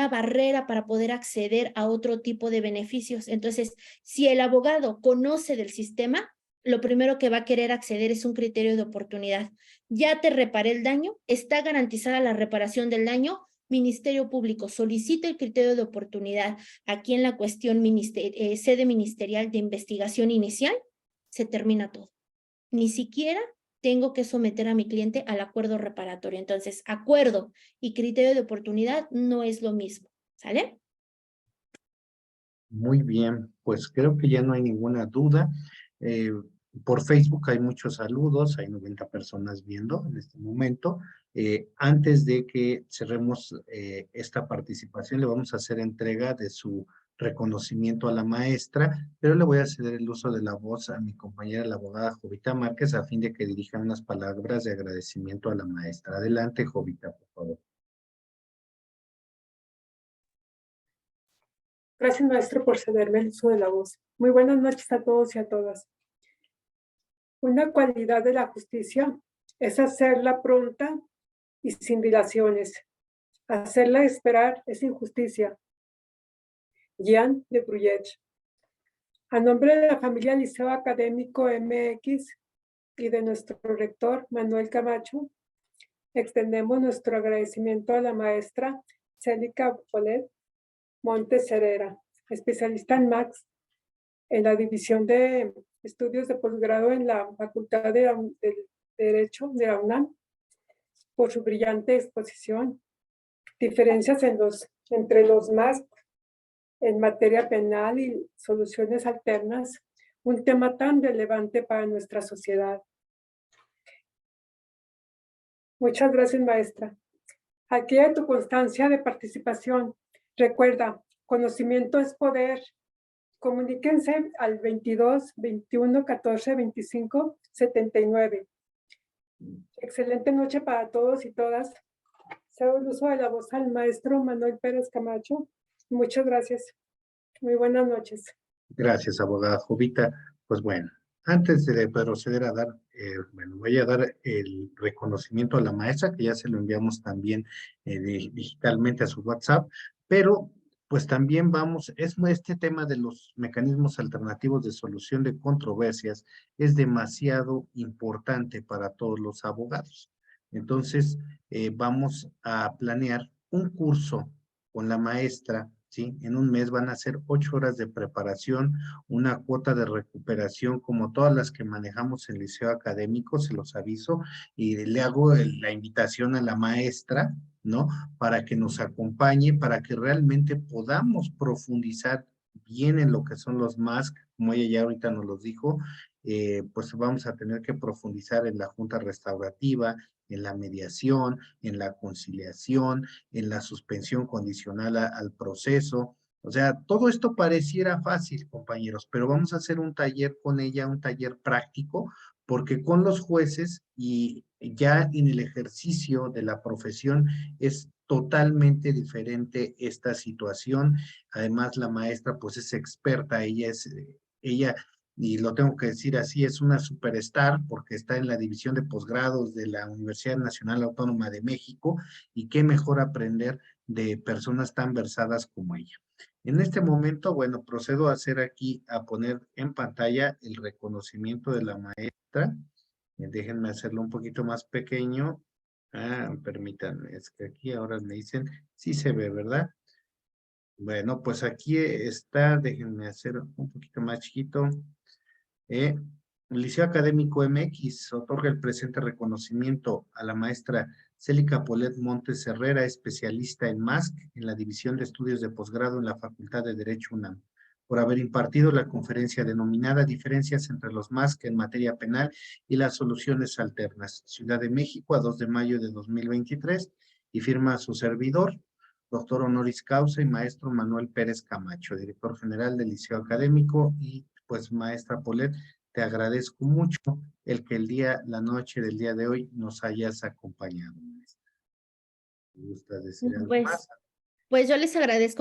barrera para poder acceder a otro tipo de beneficios. Entonces, si el abogado conoce del sistema, lo primero que va a querer acceder es un criterio de oportunidad. Ya te reparé el daño, está garantizada la reparación del daño. Ministerio Público solicita el criterio de oportunidad aquí en la cuestión sede ministerial de investigación inicial, se termina todo. Ni siquiera tengo que someter a mi cliente al acuerdo reparatorio. Entonces, acuerdo y criterio de oportunidad no es lo mismo, ¿sale? Muy bien, pues creo que ya no hay ninguna duda. Por Facebook hay muchos saludos, hay 90 personas viendo en este momento. Antes de que cerremos esta participación, le vamos a hacer entrega de su reconocimiento a la maestra, pero le voy a ceder el uso de la voz a mi compañera, la abogada Jovita Márquez, a fin de que dirijan unas palabras de agradecimiento a la maestra. Adelante, Jovita, por favor. Gracias, maestro, por cederme el uso de la voz. Muy buenas noches a todos y a todas. Una cualidad de la justicia es hacerla pronta y sin dilaciones. Hacerla esperar es injusticia. Jean de Bruyet. A nombre de la familia Liceo Académico MX y de nuestro rector Manuel Camacho, extendemos nuestro agradecimiento a la maestra Célica Polet Montes Herrera, especialista en MAX, en la División de Estudios de Posgrado en la Facultad de Derecho de la UNAM, por su brillante exposición. Diferencias entre los MAX en materia penal y soluciones alternas, un tema tan relevante para nuestra sociedad. Muchas gracias, maestra. Aquí a tu constancia de participación. Recuerda, conocimiento es poder. Comuníquense al 22 21 14 25 79. Excelente noche para todos y todas. Cedo el uso de la voz al maestro Manuel Pérez Camacho. Muchas gracias. Muy buenas noches. Gracias, abogada Jovita. Pues bueno, antes de proceder a dar, voy a dar el reconocimiento a la maestra, que ya se lo enviamos también digitalmente a su WhatsApp, pero pues también este tema de los mecanismos alternativos de solución de controversias es demasiado importante para todos los abogados. Entonces, vamos a planear un curso con la maestra, ¿sí? En un mes van a ser 8 horas de preparación, una cuota de recuperación como todas las que manejamos en Liceo Académico, se los aviso, y le hago la invitación a la maestra, ¿no? Para que nos acompañe, para que realmente podamos profundizar bien en lo que son los MASC, como ella ya ahorita nos los dijo, pues vamos a tener que profundizar en la junta restaurativa, en la mediación, en la conciliación, en la suspensión condicional al proceso. O sea, todo esto pareciera fácil, compañeros, pero vamos a hacer un taller con ella, un taller práctico, porque con los jueces y ya en el ejercicio de la profesión es totalmente diferente esta situación. Además, la maestra pues es experta, ella y lo tengo que decir así, es una superstar porque está en la división de posgrados de la Universidad Nacional Autónoma de México, y qué mejor aprender de personas tan versadas como ella. En este momento, bueno, procedo a poner en pantalla el reconocimiento de la maestra. Déjenme hacerlo un poquito más pequeño. Permítanme, es que aquí ahora me dicen, sí se ve, ¿verdad? Bueno, pues aquí está, déjenme hacer un poquito más chiquito. El Liceo Académico MX otorga el presente reconocimiento a la maestra Célica Polet Montes Herrera, especialista en MASC en la División de Estudios de Posgrado en la Facultad de Derecho UNAM, por haber impartido la conferencia denominada Diferencias entre los MASC en materia penal y las soluciones alternas, Ciudad de México, a 2 de mayo de 2023, y firma a su servidor, doctor honoris causa y maestro Manuel Pérez Camacho, director general del Liceo Académico. Y pues maestra Paulette, te agradezco mucho el que la noche del día de hoy nos hayas acompañado. ¿Me gusta decir algo más? Pues yo les agradezco